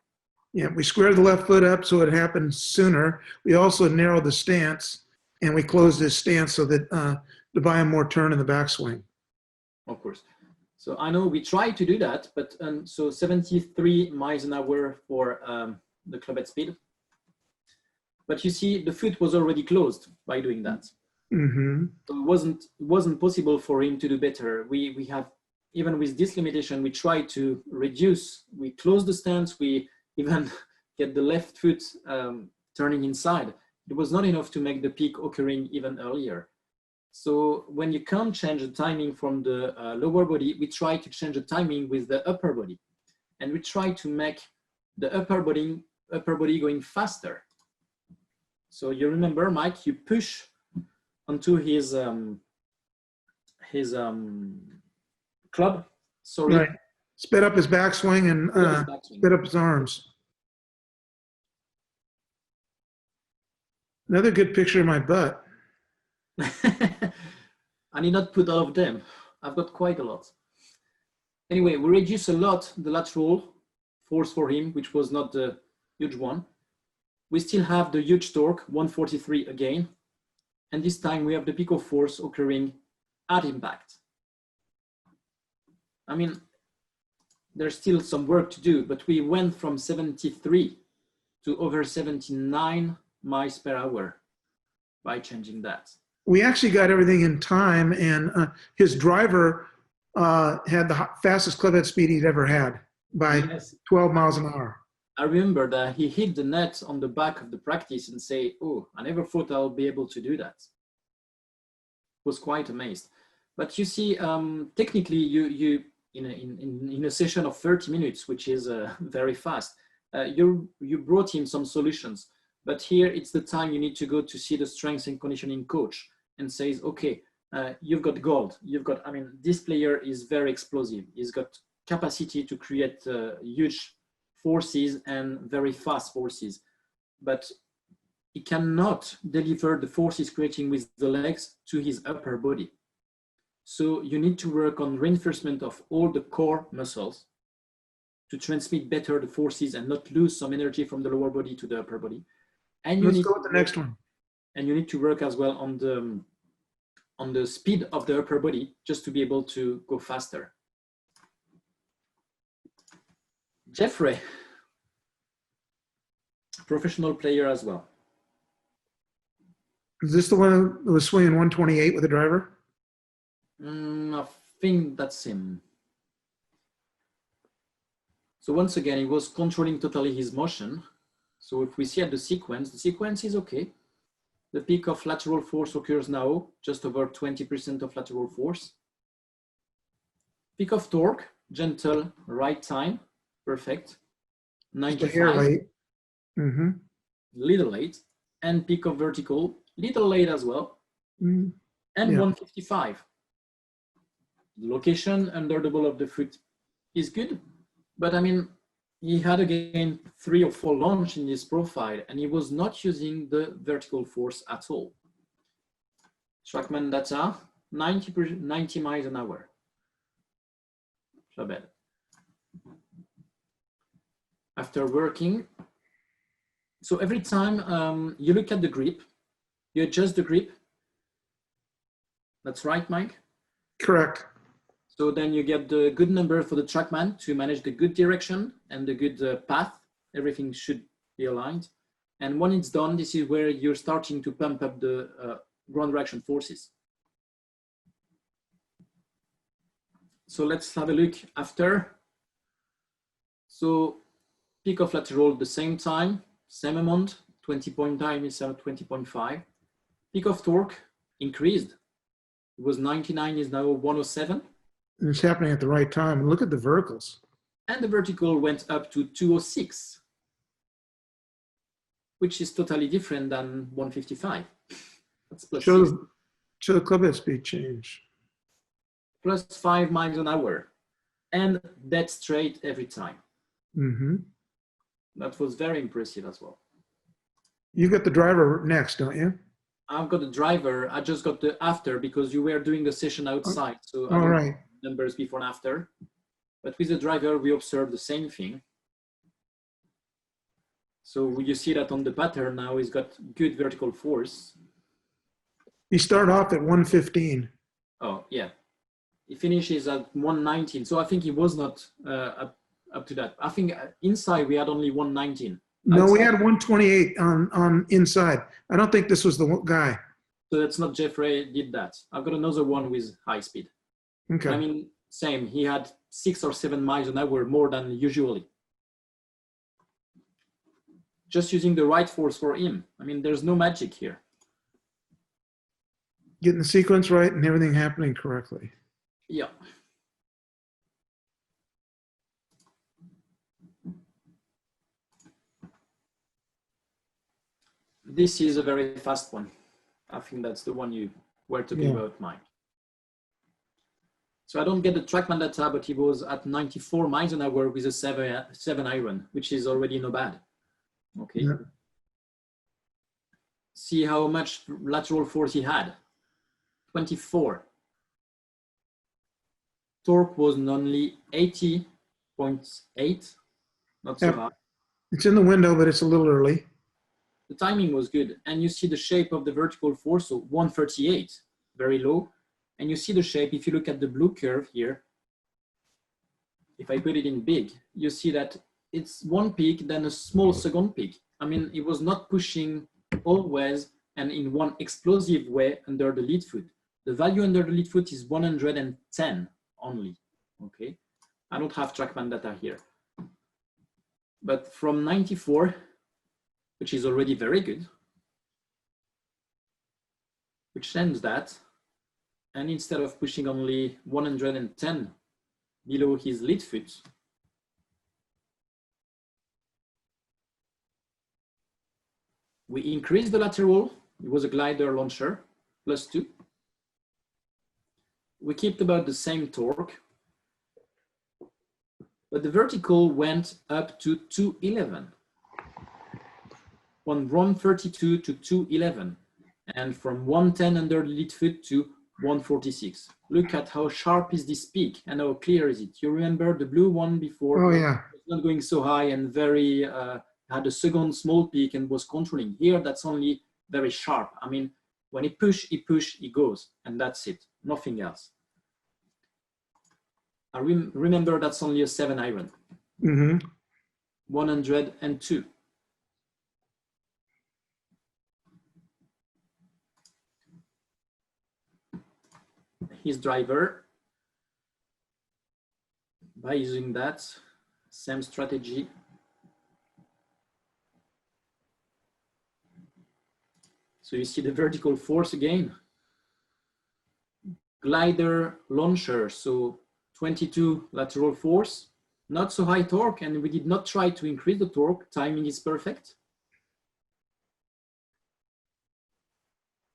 Yeah, we squared the left foot up so it happened sooner. We also narrowed the stance and we closed his stance so that to buy him more turn in the backswing. Of course. So I know we tried to do that, but so 73 miles an hour for the club head speed. But you see, the foot was already closed by doing that. So it wasn't possible for him to do better. We have, even with this limitation, we tried to reduce. We closed the stance. We even get the left foot turning inside. It was not enough to make the peak occurring even earlier. So when you can't change the timing from the lower body, we try to change the timing with the upper body. And we try to make the upper body going faster. So you remember, Mike, you push onto his club. Sorry. Right. Sped up his backswing and sped up his arms. Another good picture of my butt. I need not put all of them. I've got quite a lot. Anyway, we reduce a lot the lateral force for him, which was not the huge one. We still have the huge torque, 143 again. And this time we have the peak of force occurring at impact. I mean, there's still some work to do, but we went from 73 to over 79 miles per hour by changing that. We actually got everything in time, and his driver had the fastest club head speed he'd ever had by Yes. 12 miles an hour. I remember that he hit the net on the back of the practice and say, "Oh, I never thought I'll be able to do that." Was quite amazed. But you see, technically, you in a session of 30 minutes, which is very fast, you brought him some solutions. But here it's the time you need to go to see the strength and conditioning coach and says, "Okay, you've got gold. You've got. I mean, this player is very explosive. He's got capacity to create huge forces and very fast forces, but he cannot deliver the forces creating with the legs to his upper body. So you need to work on reinforcement of all the core muscles to transmit better the forces and not lose some energy from the lower body to the upper body. And Let's go with the next one. And you need to work as well on the speed of the upper body just to be able to go faster." Jeffrey, professional player as well. Is this the one that was swinging 128 with a driver? I think that's him. So once again, he was controlling totally his motion. So if we see at the sequence is okay. The peak of lateral force occurs now, just over 20% of lateral force. Peak of torque, gentle, right time, perfect. 95, late. Mm-hmm. little late. And peak of vertical, little late as well. Mm-hmm. And Yeah. 155. The location under the ball of the foot is good, but I mean, he had again 3 or 4 launch in his profile, and he was not using the vertical force at all. Trackman data, 90 miles an hour. So bad. After working, so every time you look at the grip, you adjust the grip. That's right, Mike? Correct. So then you get the good number for the trackman to manage the good direction and the good path. Everything should be aligned. And when it's done, this is where you're starting to pump up the ground reaction forces. So let's have a look after. So peak of lateral the same time, same amount, 20.9 instead of 20.5. Peak of torque increased. It was 99, is now 107. And it's happening at the right time. Look at the verticals. And the vertical went up to 206, which is totally different than 155. That's plus Show 6. the club head speed change. Plus 5 miles an hour. And dead straight every time. Mm-hmm. That was very impressive as well. You got the driver next, don't you? I've got the driver. I just got the after because you were doing the session outside. So I All don't right. know numbers before and after. But with the driver, we observe the same thing. So you see that on the pattern now, he's got good vertical force. He started off at 115. Oh, yeah. He finishes at 119. So I think he was not up to that. I think inside we had only 119. No, we Outside, had 128 on inside. I don't think this was the guy. so that's not Jeffrey did that. I've got another one with high speed. Okay. I mean, same. He had 6 or 7 miles an hour more than usually. Just using the right force for him. I mean, there's no magic here. Getting the sequence right and everything happening correctly. Yeah. This is a very fast one. I think that's the one you were talking about, Mike. So I don't get the trackman data, but he was at 94 miles an hour with a 7 iron, which is already not bad. Okay. Yeah. See how much lateral force he had. 24. Torque was only 80.8, not so high. It's in the window, but it's a little early. The timing was good. And you see the shape of the vertical force, so 138, very low. And you see the shape, if you look at the blue curve here, if I put it in big, you see that it's one peak, then a small second peak. I mean, it was not pushing always and in one explosive way under the lead foot. The value under the lead foot is 110 only, okay? I don't have TrackMan data here. But from 94, which is already very good, we change that. And instead of pushing only 110 below his lead foot, we increase the lateral. It was a glider launcher, +2. We kept about the same torque, but the vertical went up to 211. From 132 to 211, and from 110 under the lead foot to 146. Look at how sharp is this peak and how clear is it. You remember the blue one before? Oh yeah. It's not going so high and very, had a second small peak and was controlling. Here, that's only very sharp. I mean, when he push, he goes, and that's it, nothing else. I remember that's only a 7 iron. 102. His driver, by using that same strategy, so you see the vertical force again, glider launcher, so 22 lateral force, not so high torque, and we did not try to increase the torque. Timing is perfect.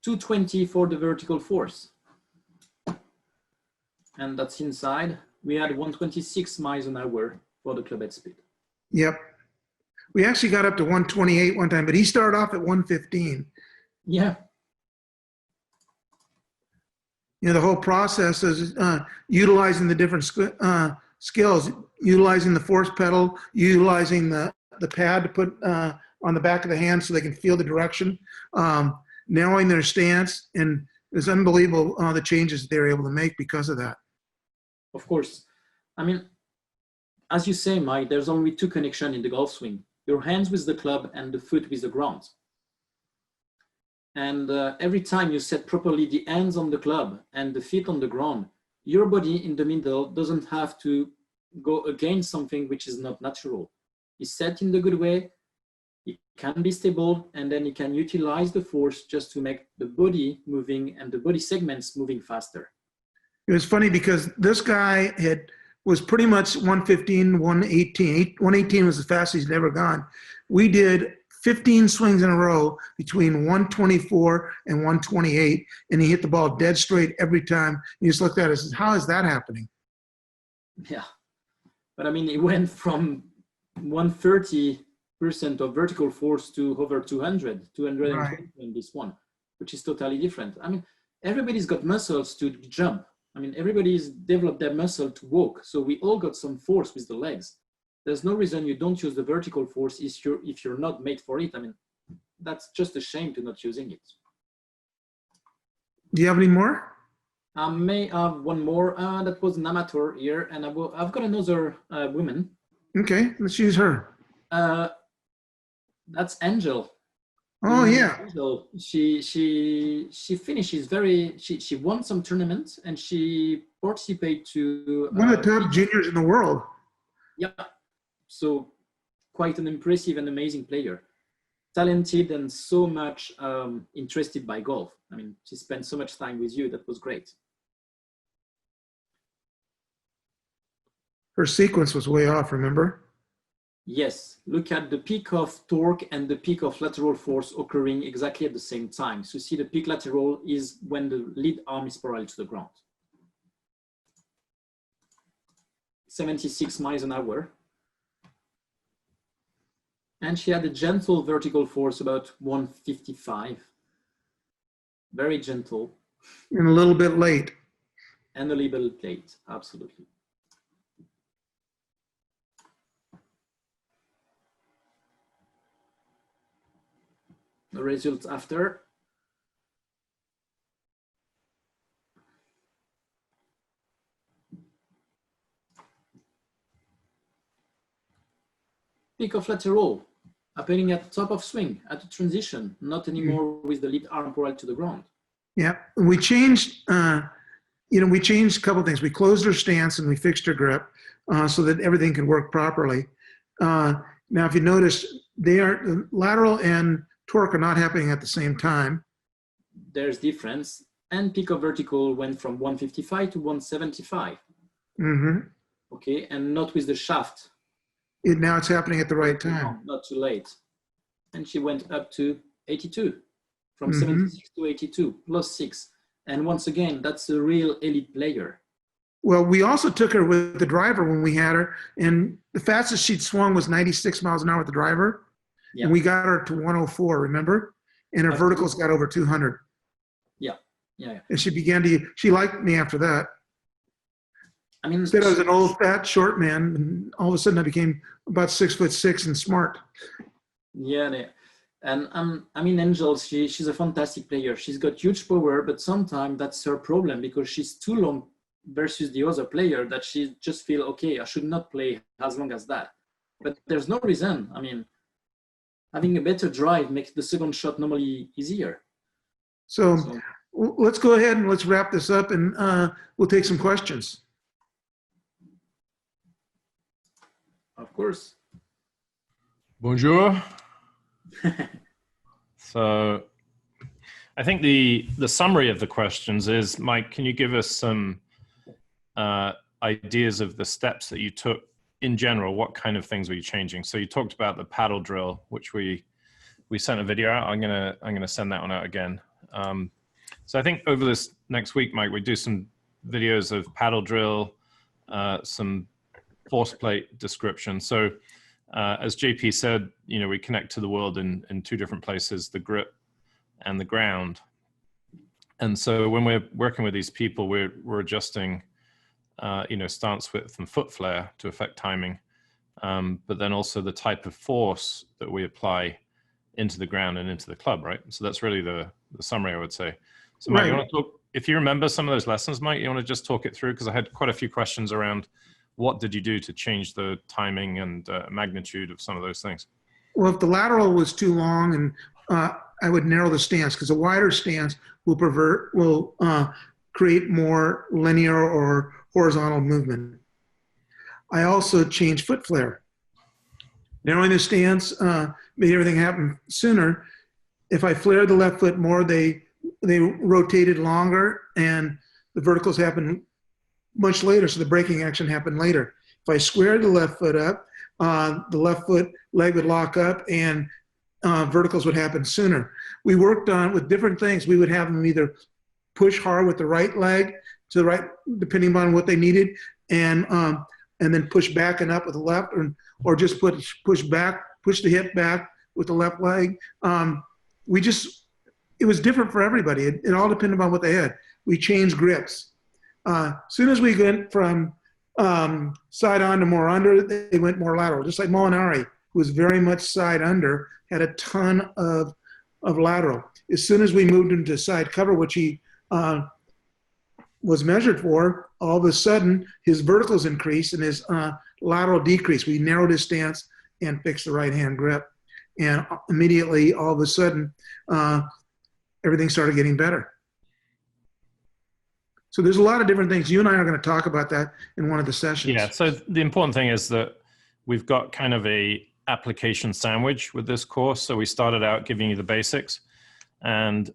220 for the vertical force. And that's inside. We had 126 miles an hour for the club head speed. Yep. We actually got up to 128 one time, but he started off at 115. Yeah. You know, the whole process is utilizing the different skills, utilizing the force pedal, utilizing the pad to put on the back of the hand so they can feel the direction, narrowing their stance, and it's unbelievable the changes they're able to make because of that. Of course. I mean, as you say, Mike, there's only 2 connections in the golf swing. Your hands with the club and the foot with the ground. And every time you set properly the hands on the club and the feet on the ground, your body in the middle doesn't have to go against something which is not natural. It's set in the good way, it can be stable, and then you can utilize the force just to make the body moving and the body segments moving faster. It was funny because this guy was pretty much 115, 118. 118 was the fastest he'd ever gone. We did 15 swings in a row between 124 and 128, and he hit the ball dead straight every time. He just looked at us and said, how is that happening? Yeah, but I mean, it went from 130% of vertical force to over 220 Right. in this one, which is totally different. I mean, everybody's got muscles to jump. I mean, everybody's developed their muscle to walk. So we all got some force with the legs. There's no reason you don't use the vertical force if you're not made for it. I mean, that's just a shame to not using it. Do you have any more? I may have one more. That was an amateur here, and I've got another woman. Okay, let's use her. That's Angel. Oh yeah. Angel, she finishes she won some tournaments and she participated to One of the top juniors in the world. Yeah, so quite an impressive and amazing player, talented and so much interested by golf. I mean, she spent so much time with you. That was great. Her sequence was way off, remember? Yes, look at the peak of torque and the peak of lateral force occurring exactly at the same time. So see, the peak lateral is when the lead arm is parallel to the ground. 76 miles an hour. And she had a gentle vertical force, about 155. Very gentle. And a little bit late. And a little bit late, absolutely. The results after. Peak of lateral, happening at the top of swing, at the transition, not anymore with the lead arm parallel to the ground. Yeah, we changed, we changed a couple of things. We closed her stance and we fixed her grip so that everything could work properly. Now, if you notice, the lateral and torque are not happening at the same time. There's difference. And pick of vertical went from 155 to 175. Mm-hmm. Okay, and not with the shaft. Now it's happening at the right time. Not too late. And she went up to 82, from Mm-hmm. 76 to 82, +6. And once again, that's a real elite player. Well, we also took her with the driver when we had her, and the fastest she'd swung was 96 miles an hour with the driver. Yeah. And we got her to 104, remember? And her verticals got over 200. Yeah. And she liked me after that. I mean, Instead I was an old, fat, short man, and all of a sudden I became about 6'6" and smart. Yeah, and I mean, Angel, she's a fantastic player. She's got huge power, but sometimes that's her problem because she's too long versus the other player that she just feel, okay, I should not play as long as that. But there's no reason. I mean, having a better drive makes the second shot normally easier. So let's go ahead and let's wrap this up, and we'll take some questions. Of course. Bonjour. So I think the summary of the questions is, Mike, can you give us some ideas of the steps that you took in general? What kind of things were you changing? So you talked about the paddle drill, which we sent a video out. I'm gonna send that one out again. So I think over this next week, Mike, we do some videos of paddle drill, some force plate description. So as JP said, we connect to the world in two different places, the grip and the ground. And so when we're working with these people, we're adjusting, stance width and foot flare to affect timing, but then also the type of force that we apply into the ground and into the club, right? So that's really the summary, I would say. So Mike, you want to talk, if you remember some of those lessons, Mike, you want to just talk it through? Because I had quite a few questions around what did you do to change the timing and magnitude of some of those things? Well, if the lateral was too long, and I would narrow the stance, because a wider stance will create more linear or horizontal movement. I also changed foot flare. Narrowing the stance made everything happen sooner. If I flared the left foot more, they rotated longer, and the verticals happened much later, so the braking action happened later. If I squared the left foot up, the left foot leg would lock up, and verticals would happen sooner. We worked on with different things. We would have them either push hard with the right leg to the right, depending on what they needed, and then push back and up with the left, or just push the hip back with the left leg. It was different for everybody. It all depended on what they had. We changed grips. As soon as we went from side on to more under, they went more lateral. Just like Molinari, who was very much side under, had a ton of lateral. As soon as we moved him to side cover, which he was measured for, all of a sudden his verticals increased and his lateral decreased. We narrowed his stance and fixed the right hand grip. And immediately, all of a sudden, everything started getting better. So there's a lot of different things. You and I are going to talk about that in one of the sessions. Yeah, so the important thing is that we've got kind of a application sandwich with this course. So we started out giving you the basics, and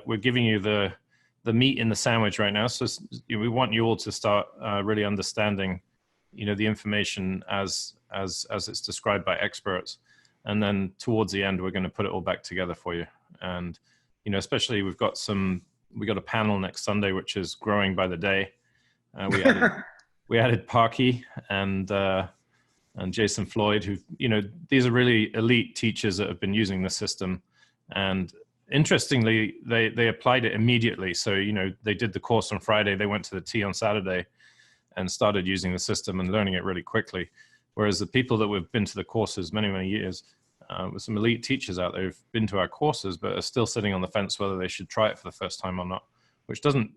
we're giving you the meat in the sandwich right now. So we want you all to start really understanding, the information as it's described by experts. And then towards the end, we're going to put it all back together for you. And, especially we got a panel next Sunday, which is growing by the day. We added Parky and Jason Floyd, who, these are really elite teachers that have been using the system. And interestingly, they applied it immediately. So, they did the course on Friday, they went to the tee on Saturday and started using the system and learning it really quickly. Whereas the people that we've been to the courses many, many years, with some elite teachers out there who've been to our courses, but are still sitting on the fence whether they should try it for the first time or not, which doesn't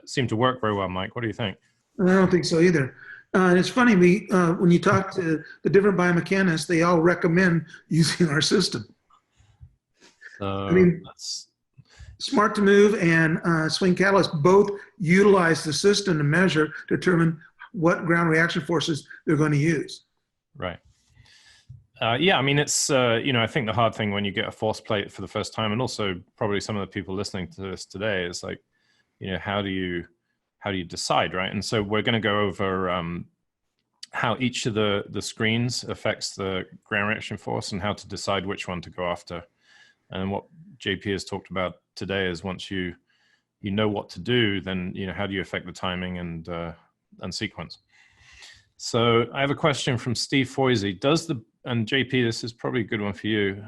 seem to work very well, Mike. What do you think? I don't think so either. And it's funny, when you talk to the different biomechanists, they all recommend using our system. I Smart to Move and Swing Catalyst both utilize the system to measure, determine what ground reaction forces they're going to use. Right. Yeah, I mean, it's, I think the hard thing when you get a force plate for the first time, and also probably some of the people listening to this today, is like, how do you decide, right? And so we're going to go over how each of the screens affects the ground reaction force and how to decide which one to go after. And what JP has talked about today is once you know what to do, then how do you affect the timing and sequence. So I have a question from Steve Foisey. And JP, this is probably a good one for you.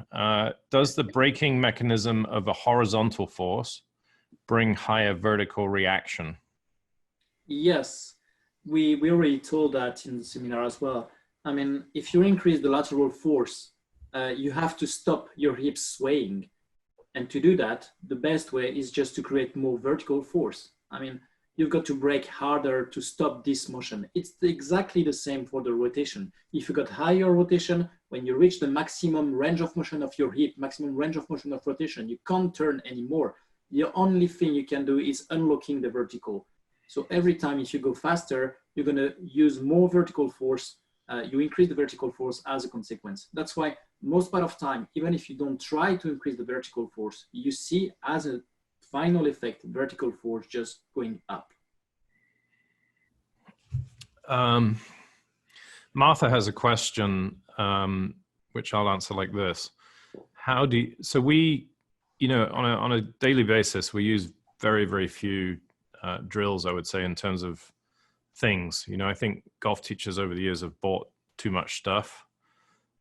Does the braking mechanism of a horizontal force bring higher vertical reaction? Yes, we already told that in the seminar as well. I mean, if you increase the lateral force, you have to stop your hips swaying. And to do that, the best way is just to create more vertical force. I mean, you've got to brake harder to stop this motion. It's exactly the same for the rotation. If you got higher rotation, when you reach the maximum range of motion of your hip, maximum range of motion of rotation, you can't turn anymore. The only thing you can do is unlocking the vertical. So every time if you go faster, you're gonna use more vertical force. You increase the vertical force as a consequence. That's why most part of time, even if you don't try to increase the vertical force, you see as a final effect, vertical force just going up. Martha has a question, which I'll answer like this. So we, on a daily basis, we use very, very few drills, I would say, in terms of things. I think golf teachers over the years have bought too much stuff.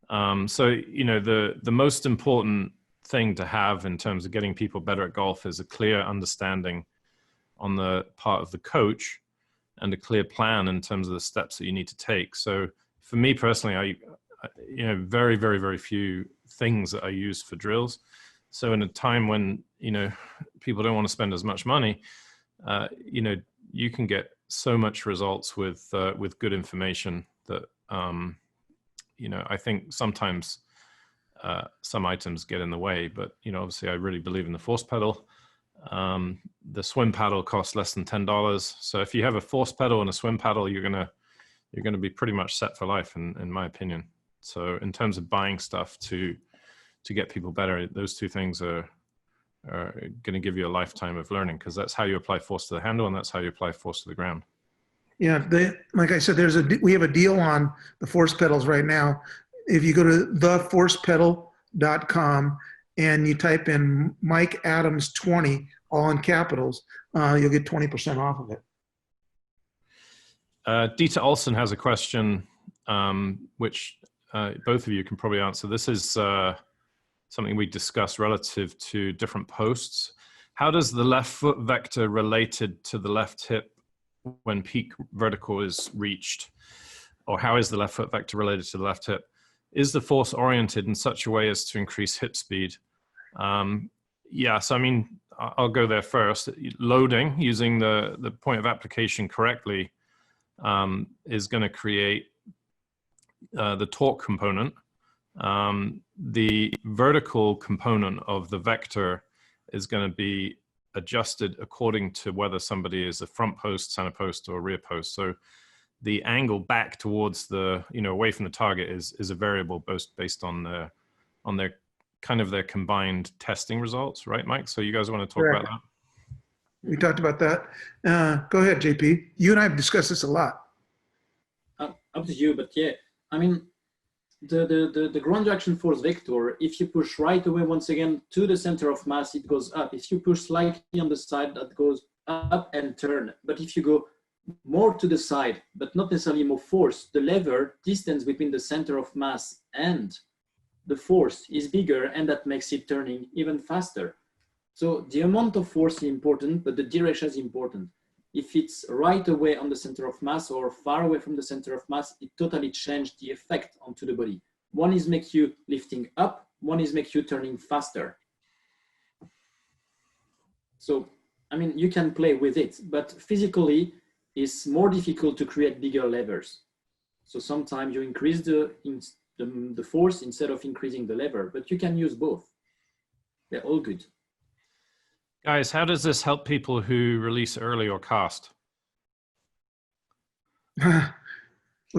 So, the most important thing to have in terms of getting people better at golf is a clear understanding on the part of the coach and a clear plan in terms of the steps that you need to take. So for me personally, I very, very, very few things that I use for drills. So in a time when, people don't want to spend as much money, you can get so much results with good information that, I think sometimes some items get in the way, but obviously I really believe in the force pedal. The swim paddle costs less than $10. So if you have a force pedal and a swim paddle, you're gonna be pretty much set for life, in my opinion. So in terms of buying stuff to get people better, those two things are going to give you a lifetime of learning, because that's how you apply force to the handle and that's how you apply force to the ground. Yeah, like I said, we have a deal on the force pedals right now. If you go to theforcepedal.com and you type in Mike Adams 20, all in capitals, you'll get 20% off of it. Dieter Olsen has a question, which both of you can probably answer. This is something we discussed relative to different posts. How does the left foot vector related to the left hip when peak vertical is reached? Or how is the left foot vector related to the left hip? Is the force oriented in such a way as to increase hip speed? Yeah, so I mean, I'll go there first. Loading using the point of application correctly is going to create the torque component. The vertical component of the vector is going to be adjusted according to whether somebody is a front post, center post, or rear post. So the angle back towards the, away from the target is a variable based on their kind of their combined testing results, right, Mike? So you guys want to talk about that? We talked about that. Go ahead, JP. You and I have discussed this a lot. Up to you, but yeah, I mean, the ground reaction force vector, if you push right away, once again, to the center of mass, it goes up. If you push slightly on the side, that goes up and turn. But if you go more to the side, but not necessarily more force, the lever distance between the center of mass and the force is bigger, and that makes it turning even faster. So the amount of force is important, but the direction is important. If it's right away on the center of mass or far away from the center of mass, it totally changes the effect onto the body. One is make you lifting up, one is make you turning faster. So, I mean, you can play with it, but physically it's more difficult to create bigger levers. So sometimes you increase the force instead of increasing the lever, but you can use both. They're all good. Guys, how does this help people who release early or cast? Well,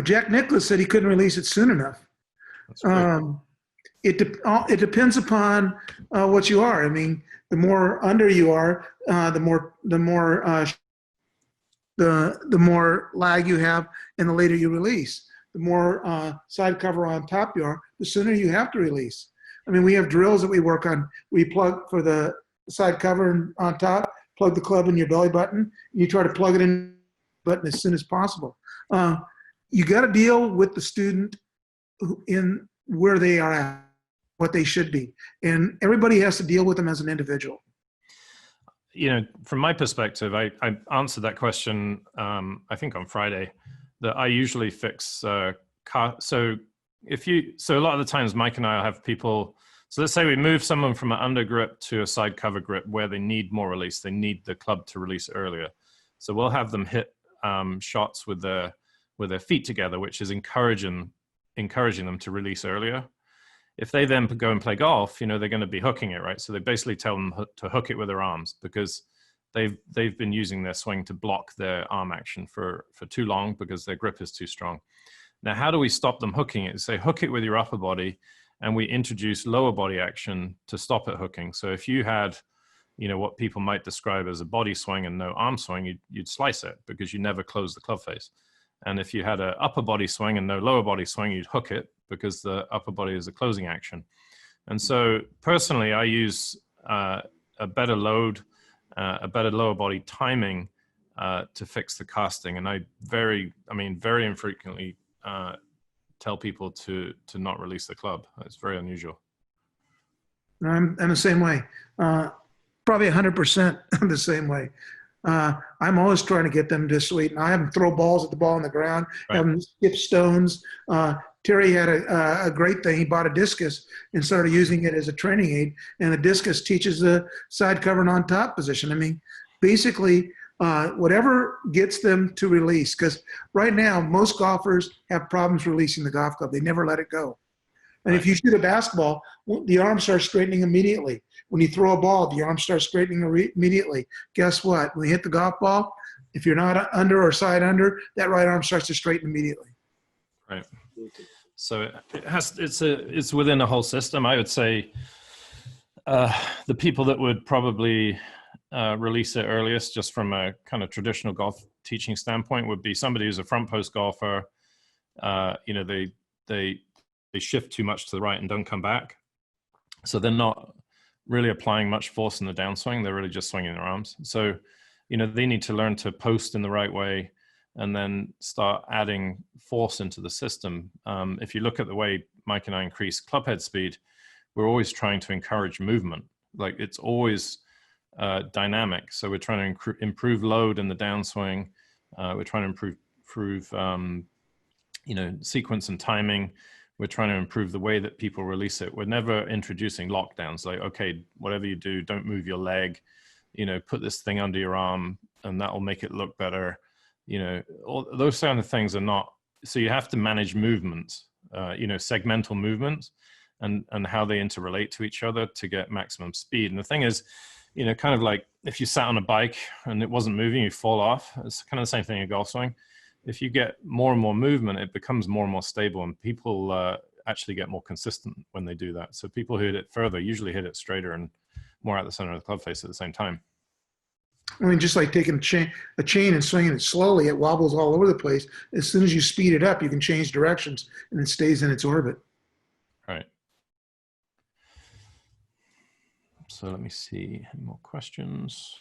Jack Nicklaus said he couldn't release it soon enough. That's great. It depends upon what you are. I mean, the more under you are, the more lag you have, and the later you release. The more side cover on top you are, the sooner you have to release. I mean, we have drills that we work on. We plug for the side cover on top, plug the club in your belly button, and you try to plug it in the button as soon as possible. You got to deal with the student in where they are at, what they should be. And everybody has to deal with them as an individual. You know, from my perspective, I answered that question, I think on Friday, that I usually fix, so a lot of the times Mike and I will have people, so let's say we move someone from an under grip to a side cover grip where they need more release, they need the club to release earlier. So we'll have them hit shots with their feet together, which is encouraging them to release earlier. If they then go and play golf, you know, they're going to be hooking it, right? So they basically tell them to hook it with their arms because they've been using their swing to block their arm action for too long because their grip is too strong. Now, how do we stop them hooking it? Say, hook it with your upper body, and we introduce lower body action to stop it hooking. So if you had, you know, what people might describe as a body swing and no arm swing, you'd slice it because you never close the club face. And if you had an upper body swing and no lower body swing, you'd hook it because the upper body is a closing action. And so personally, I use a better load, a better lower body timing to fix the casting. And I very infrequently tell people to not release the club. It's very unusual. I'm the same way, probably 100% the same way. I'm always trying to get them to sweeten. I have them throw balls at the ball on the ground, Right. have them skip stones. Terry had a great thing. He bought a discus and started using it as a training aid. And the discus teaches the side cover and on top position. I mean, basically, whatever gets them to release. Because right now, most golfers have problems releasing the golf club. They never let it go. And if you shoot a basketball, the arm starts straightening immediately. When you throw a ball, the arm starts straightening immediately. Guess what? When you hit the golf ball, if you're not under or side under, that right arm starts to straighten immediately. Right. So it's within a whole system. I would say the people that would probably release it earliest, just from a kind of traditional golf teaching standpoint, would be somebody who's a front post golfer. You know, they shift too much to the right and don't come back. So they're not really applying much force in the downswing. They're really just swinging their arms. So, you know, they need to learn to post in the right way and then start adding force into the system. If you look at the way Mike and I increase club head speed, we're always trying to encourage movement. Like, it's always dynamic. So we're trying to improve load in the downswing. We're trying to improve you know, sequence and timing. We're trying to improve the way that people release it. We're never introducing lockdowns like, okay, whatever you do, don't move your leg, you know, put this thing under your arm and that will make it look better. You know, all those kind of things are not, so you have to manage movements, you know, segmental movements and how they interrelate to each other to get maximum speed. And the thing is, you know, kind of like if you sat on a bike and it wasn't moving, you fall off. It's kind of the same thing in golf swing. If you get more and more movement, it becomes more and more stable, and people actually get more consistent when they do that. So people who hit it further usually hit it straighter and more at the center of the club face at the same time. I mean, just like taking a chain and swinging it slowly, it wobbles all over the place. As soon as you speed it up, you can change directions and it stays in its orbit. Right. So let me see, any more questions?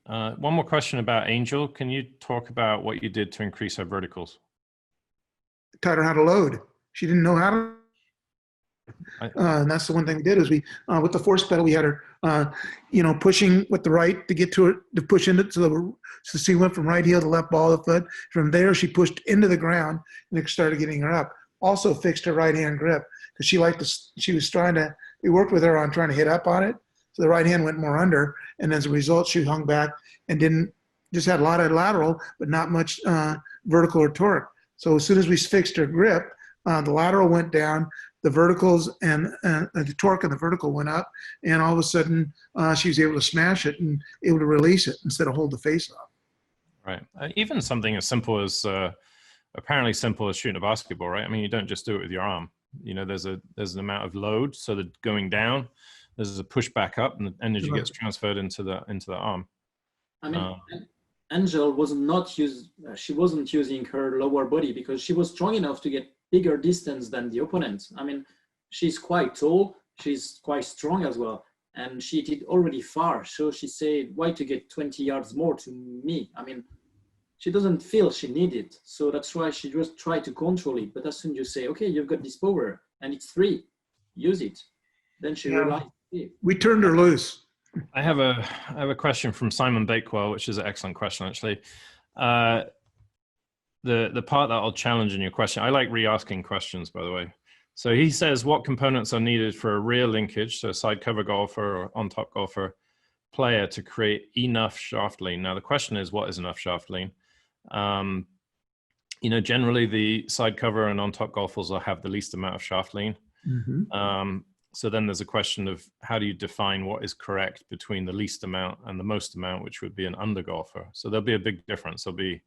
One more question about Angel. Can you talk about what you did to increase her verticals? Taught her how to load. She didn't know how to. And that's the one thing we did is we, with the force pedal, we had her, you know, pushing with the right to get to it, to push into, so she went from right heel to left ball of the foot. From there, she pushed into the ground and it started getting her up. Also fixed her right hand grip because she was trying to, we worked with her on trying to hit up on it. So the right hand went more under, and as a result, she hung back and just had a lot of lateral, but not much vertical or torque. So as soon as we fixed her grip, The lateral went down, the verticals and the torque and the vertical went up, and all of a sudden she was able to smash it and able to release it instead of hold the face off. Right. Even something as simple as apparently simple as shooting a basketball, right? I mean, you don't just do it with your arm. You know, there's an amount of load, so that going down, there's a push back up, and the energy gets transferred into the arm. I mean, Angel she wasn't using her lower body because she was strong enough to get bigger distance than the opponent. I mean, she's quite tall, she's quite strong as well, and she did already far. So she said, why to get 20 yards more to me? I mean, she doesn't feel she needed it. So that's why she just tried to control it. But as soon as you say, okay, you've got this power and it's free, use it. Then she realized it. We turned her loose. I have a question from Simon Bakewell, which is an excellent question, actually. The part that I'll challenge in your question, I like re-asking questions, by the way. So he says, what components are needed for a rear linkage, so a side cover golfer or on-top golfer player to create enough shaft lean? Now, the question is, what is enough shaft lean? You know, generally the side cover and on-top golfers will have the least amount of shaft lean. Mm-hmm. So then there's a question of how do you define what is correct between the least amount and the most amount, which would be an under golfer. So there'll be a big difference. There'll be,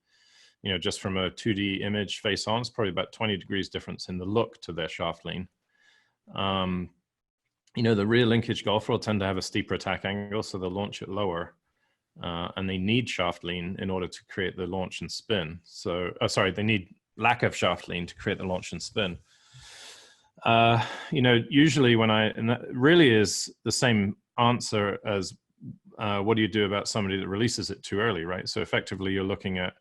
you know, just from a 2D image face on, it's probably about 20 degrees difference in the look to their shaft lean. You know, the rear linkage golfer will tend to have a steeper attack angle, so they'll launch it lower. And they need shaft lean in order to create the launch and spin. So, sorry, they need lack of shaft lean to create the launch and spin. You know, usually and that really is the same answer as what do you do about somebody that releases it too early, right? So effectively you're looking at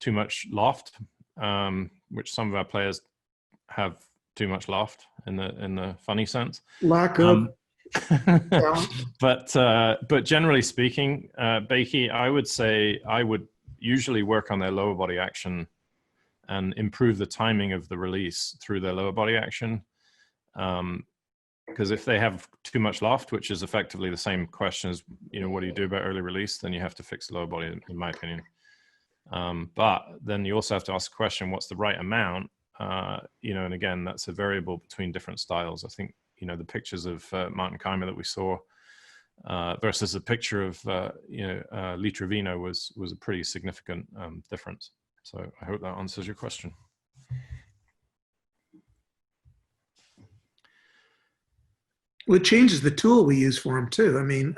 too much loft, which some of our players have too much loft in the funny sense. Lack of but generally speaking, Bakey, I would say I would usually work on their lower body action and improve the timing of the release through their lower body action. Because if they have too much loft, which is effectively the same question as, you know, what do you do about early release, then you have to fix the lower body, in my opinion. But then you also have to ask the question, what's the right amount? You know, and again, that's a variable between different styles. I think, you know, the pictures of Martin Keimer that we saw versus the picture of, you know, Lee Trevino was a pretty significant difference. So I hope that answers your question. Well, it changes the tool we use for them too. I mean,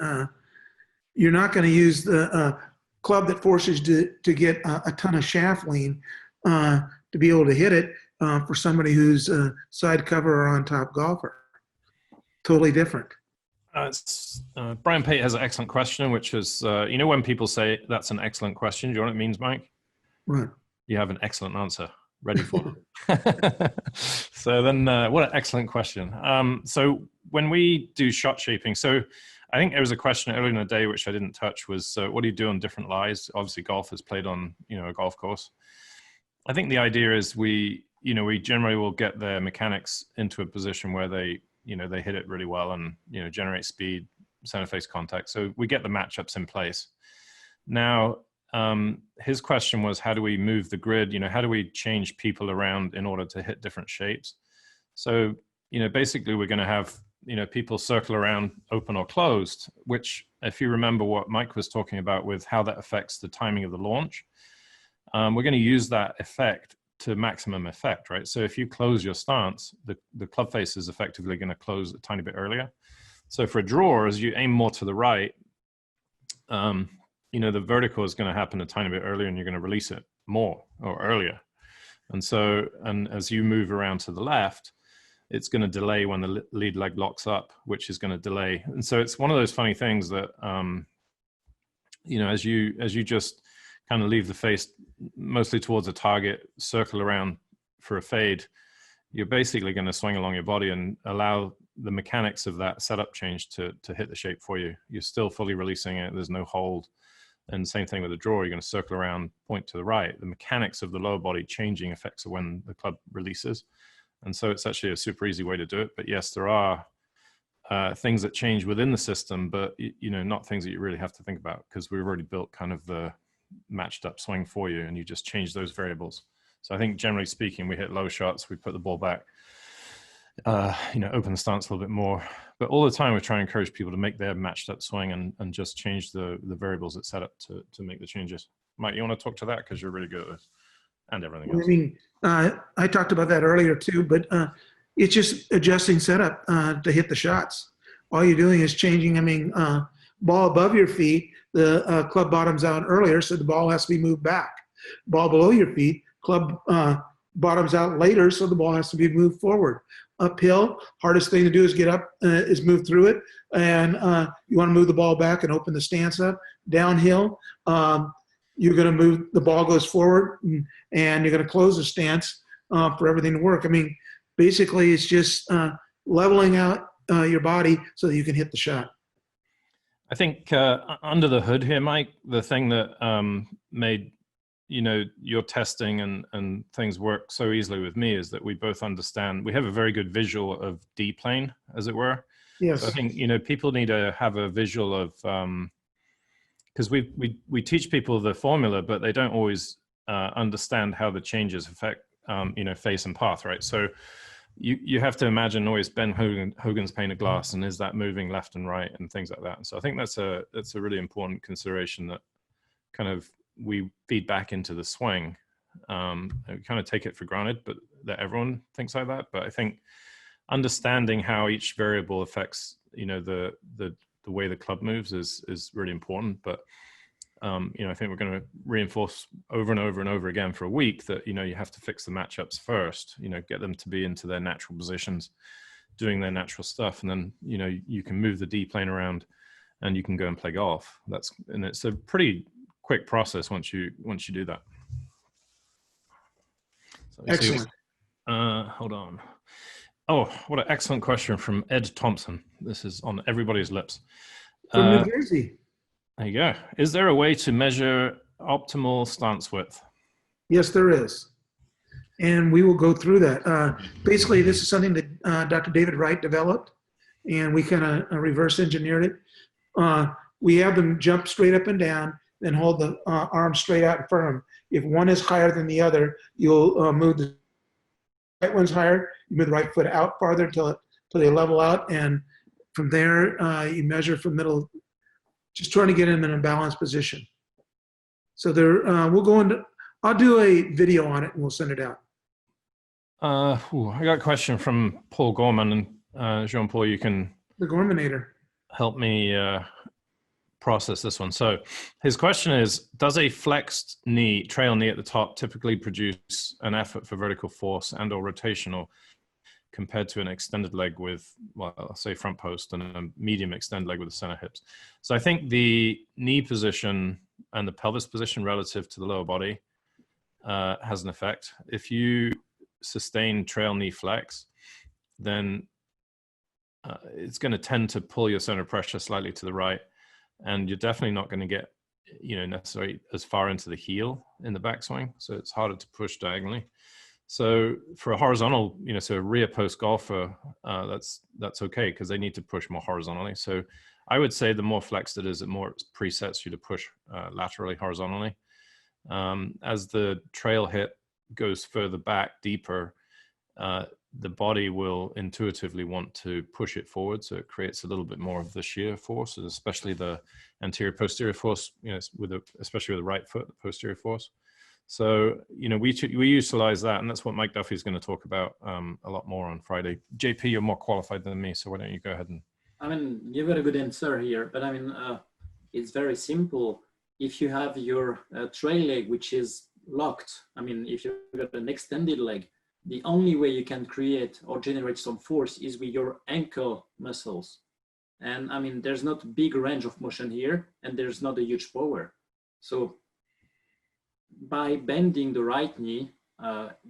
you're not going to use the club that forces you to get a ton of shaft lean to be able to hit it for somebody who's a side cover or on top golfer. Totally different. Brian Pate has an excellent question, which is, you know, when people say that's an excellent question, do you know what it means, Mike? Right. You have an excellent answer ready for it. So then what an excellent question. So when we do shot shaping, so I think there was a question earlier in the day, which I didn't touch, was what do you do on different lies? Obviously golf is played on, you know, a golf course. I think the idea is we generally will get their mechanics into a position where they, you know, they hit it really well and, you know, generate speed, center face contact. So we get the matchups in place. Now, his question was, how do we move the grid? You know, how do we change people around in order to hit different shapes? So, you know, basically we're going to have, you know, people circle around open or closed, which if you remember what Mike was talking about with how that affects the timing of the launch, we're going to use that effect to maximum effect, right? So if you close your stance, the club face is effectively going to close a tiny bit earlier. So for a draw, as you aim more to the right, you know, the vertical is going to happen a tiny bit earlier and you're going to release it more or earlier. And so, and as you move around to the left, it's going to delay when the lead leg locks up, which is going to delay. And so it's one of those funny things that, you know, as you just kind of leave the face mostly towards a target, circle around for a fade, you're basically going to swing along your body and allow the mechanics of that setup change to hit the shape for you. You're still fully releasing it. There's no hold. And same thing with the draw. You're going to circle around, point to the right. The mechanics of the lower body changing affects when the club releases. And so it's actually a super easy way to do it. But yes, there are things that change within the system, but you know, not things that you really have to think about because we've already built kind of the matched up swing for you and you just change those variables. So I think generally speaking, we hit low shots, we put the ball back, open the stance a little bit more. But all the time, we try and encourage people to make their matched up swing and just change the variables that set up to make the changes. Mike, you want to talk to that? Because you're really good at this and everything else. I mean, I talked about that earlier too, but it's just adjusting setup to hit the shots. All you're doing is changing, ball above your feet, the club bottoms out earlier, so the ball has to be moved back. Ball below your feet, club bottoms out later, so the ball has to be moved forward. Uphill, hardest thing to do is get up, is move through it, and you want to move the ball back and open the stance up. Downhill, you're going to move, the ball goes forward, and you're going to close the stance for everything to work. I mean, basically, it's just leveling out your body so that you can hit the shot. I think under the hood here, Mike, the thing that made your testing and things work so easily with me is that we both understand, we have a very good visual of D plane, as it were. Yes. So I think, people need to have a visual of, because we teach people the formula, but they don't always understand how the changes affect, face and path, right? So you have to imagine always Ben Hogan's pane of glass, and is that moving left and right and things like that. And so I think that's a really important consideration that kind of we feed back into the swing. We kind of take it for granted, but that everyone thinks like that. But I think understanding how each variable affects, the way the club moves is really important. But I think we're going to reinforce over and over and over again for a week that you have to fix the matchups first. Get them to be into their natural positions, doing their natural stuff, and then you can move the D plane around, and you can go and play golf. And it's a pretty quick process once you do that. So Excellent. Hold on. Oh, what an excellent question from Ed Thompson. This is on everybody's lips. From New Jersey. There you go. Is there a way to measure optimal stance width? Yes, there is. And we will go through that. Basically, this is something that Dr. David Wright developed, and we kind of reverse engineered it. We have them jump straight up and down, then hold the arms straight out and firm. If one is higher than the other, you'll move the right one's higher, you move the right foot out farther until they level out, and from there, you measure from middle, just trying to get them in a balanced position. So there, we'll go into, I'll do a video on it and we'll send it out. I got a question from Paul Gorman, and Jean-Paul, you can The Gormanator. help me process this one. So his question is, does a flexed knee, trail knee at the top, typically produce an effort for vertical force and or rotational compared to an extended leg with, well, I'll say front post and a medium extended leg with the center hips? So I think the knee position and the pelvis position relative to the lower body has an effect. If you sustain trail knee flex, then it's going to tend to pull your center of pressure slightly to the right, and you're definitely not going to get, necessarily as far into the heel in the backswing. So it's harder to push diagonally. So for a horizontal, so a rear post golfer, that's okay because they need to push more horizontally. So I would say the more flexed it is, the more it presets you to push laterally, horizontally. As the trail hit goes further back, deeper, the body will intuitively want to push it forward, so it creates a little bit more of the shear force, and especially the anterior posterior force, especially with the right foot, the posterior force. So we utilize that, and that's what Mike Duffy is going to talk about a lot more on Friday. JP, you're more qualified than me, so why don't you go ahead and... you've got a good answer here, but it's very simple. If you have your trail leg, which is locked, if you've got an extended leg, the only way you can create or generate some force is with your ankle muscles. And there's not a big range of motion here, and there's not a huge power. So by bending the right knee,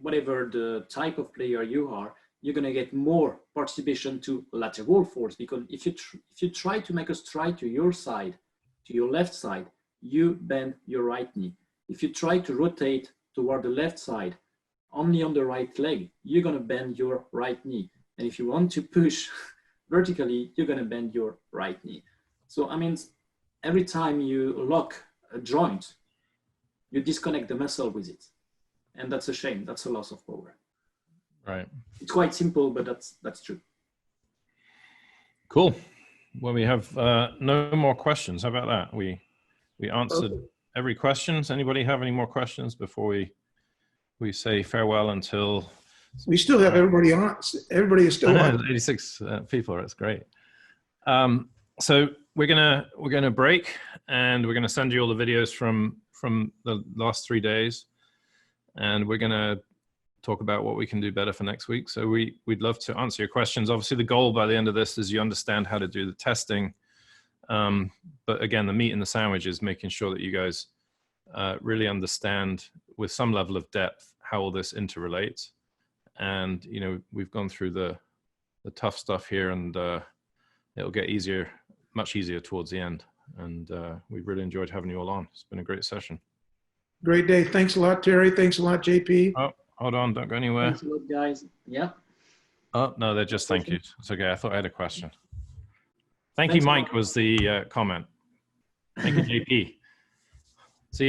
whatever the type of player you are, you're going to get more participation to lateral force, because if you try to make a stride to your side, to your left side, you bend your right knee. If you try to rotate toward the left side, only on the right leg, you're going to bend your right knee. And if you want to push vertically, you're going to bend your right knee. So, every time you lock a joint, you disconnect the muscle with it. And that's a shame. That's a loss of power. Right. It's quite simple, but that's true. Cool. Well, we have no more questions. How about that? We answered every questions. Anybody have any more questions before we say farewell until? We still have everybody on. Everybody is still on. 86 people. That's great. So we're gonna break, and we're gonna send you all the videos from the last 3 days, and we're gonna talk about what we can do better for next week. So we'd love to answer your questions. Obviously, the goal by the end of this is you understand how to do the testing. But again, the meat in the sandwich is making sure that you guys really understand with some level of depth how all this interrelates. And, you know, we've gone through the tough stuff here, and it'll get easier, much easier towards the end. And we've really enjoyed having you all on. It's been a great session. Great day. Thanks a lot, Terry. Thanks a lot, JP. Oh, hold on. Don't go anywhere. Thanks a lot, guys. Yeah. Oh, no, they're just thank you. It's okay. I thought I had a question. Thank you, Mike, was the comment. Thank you, JP.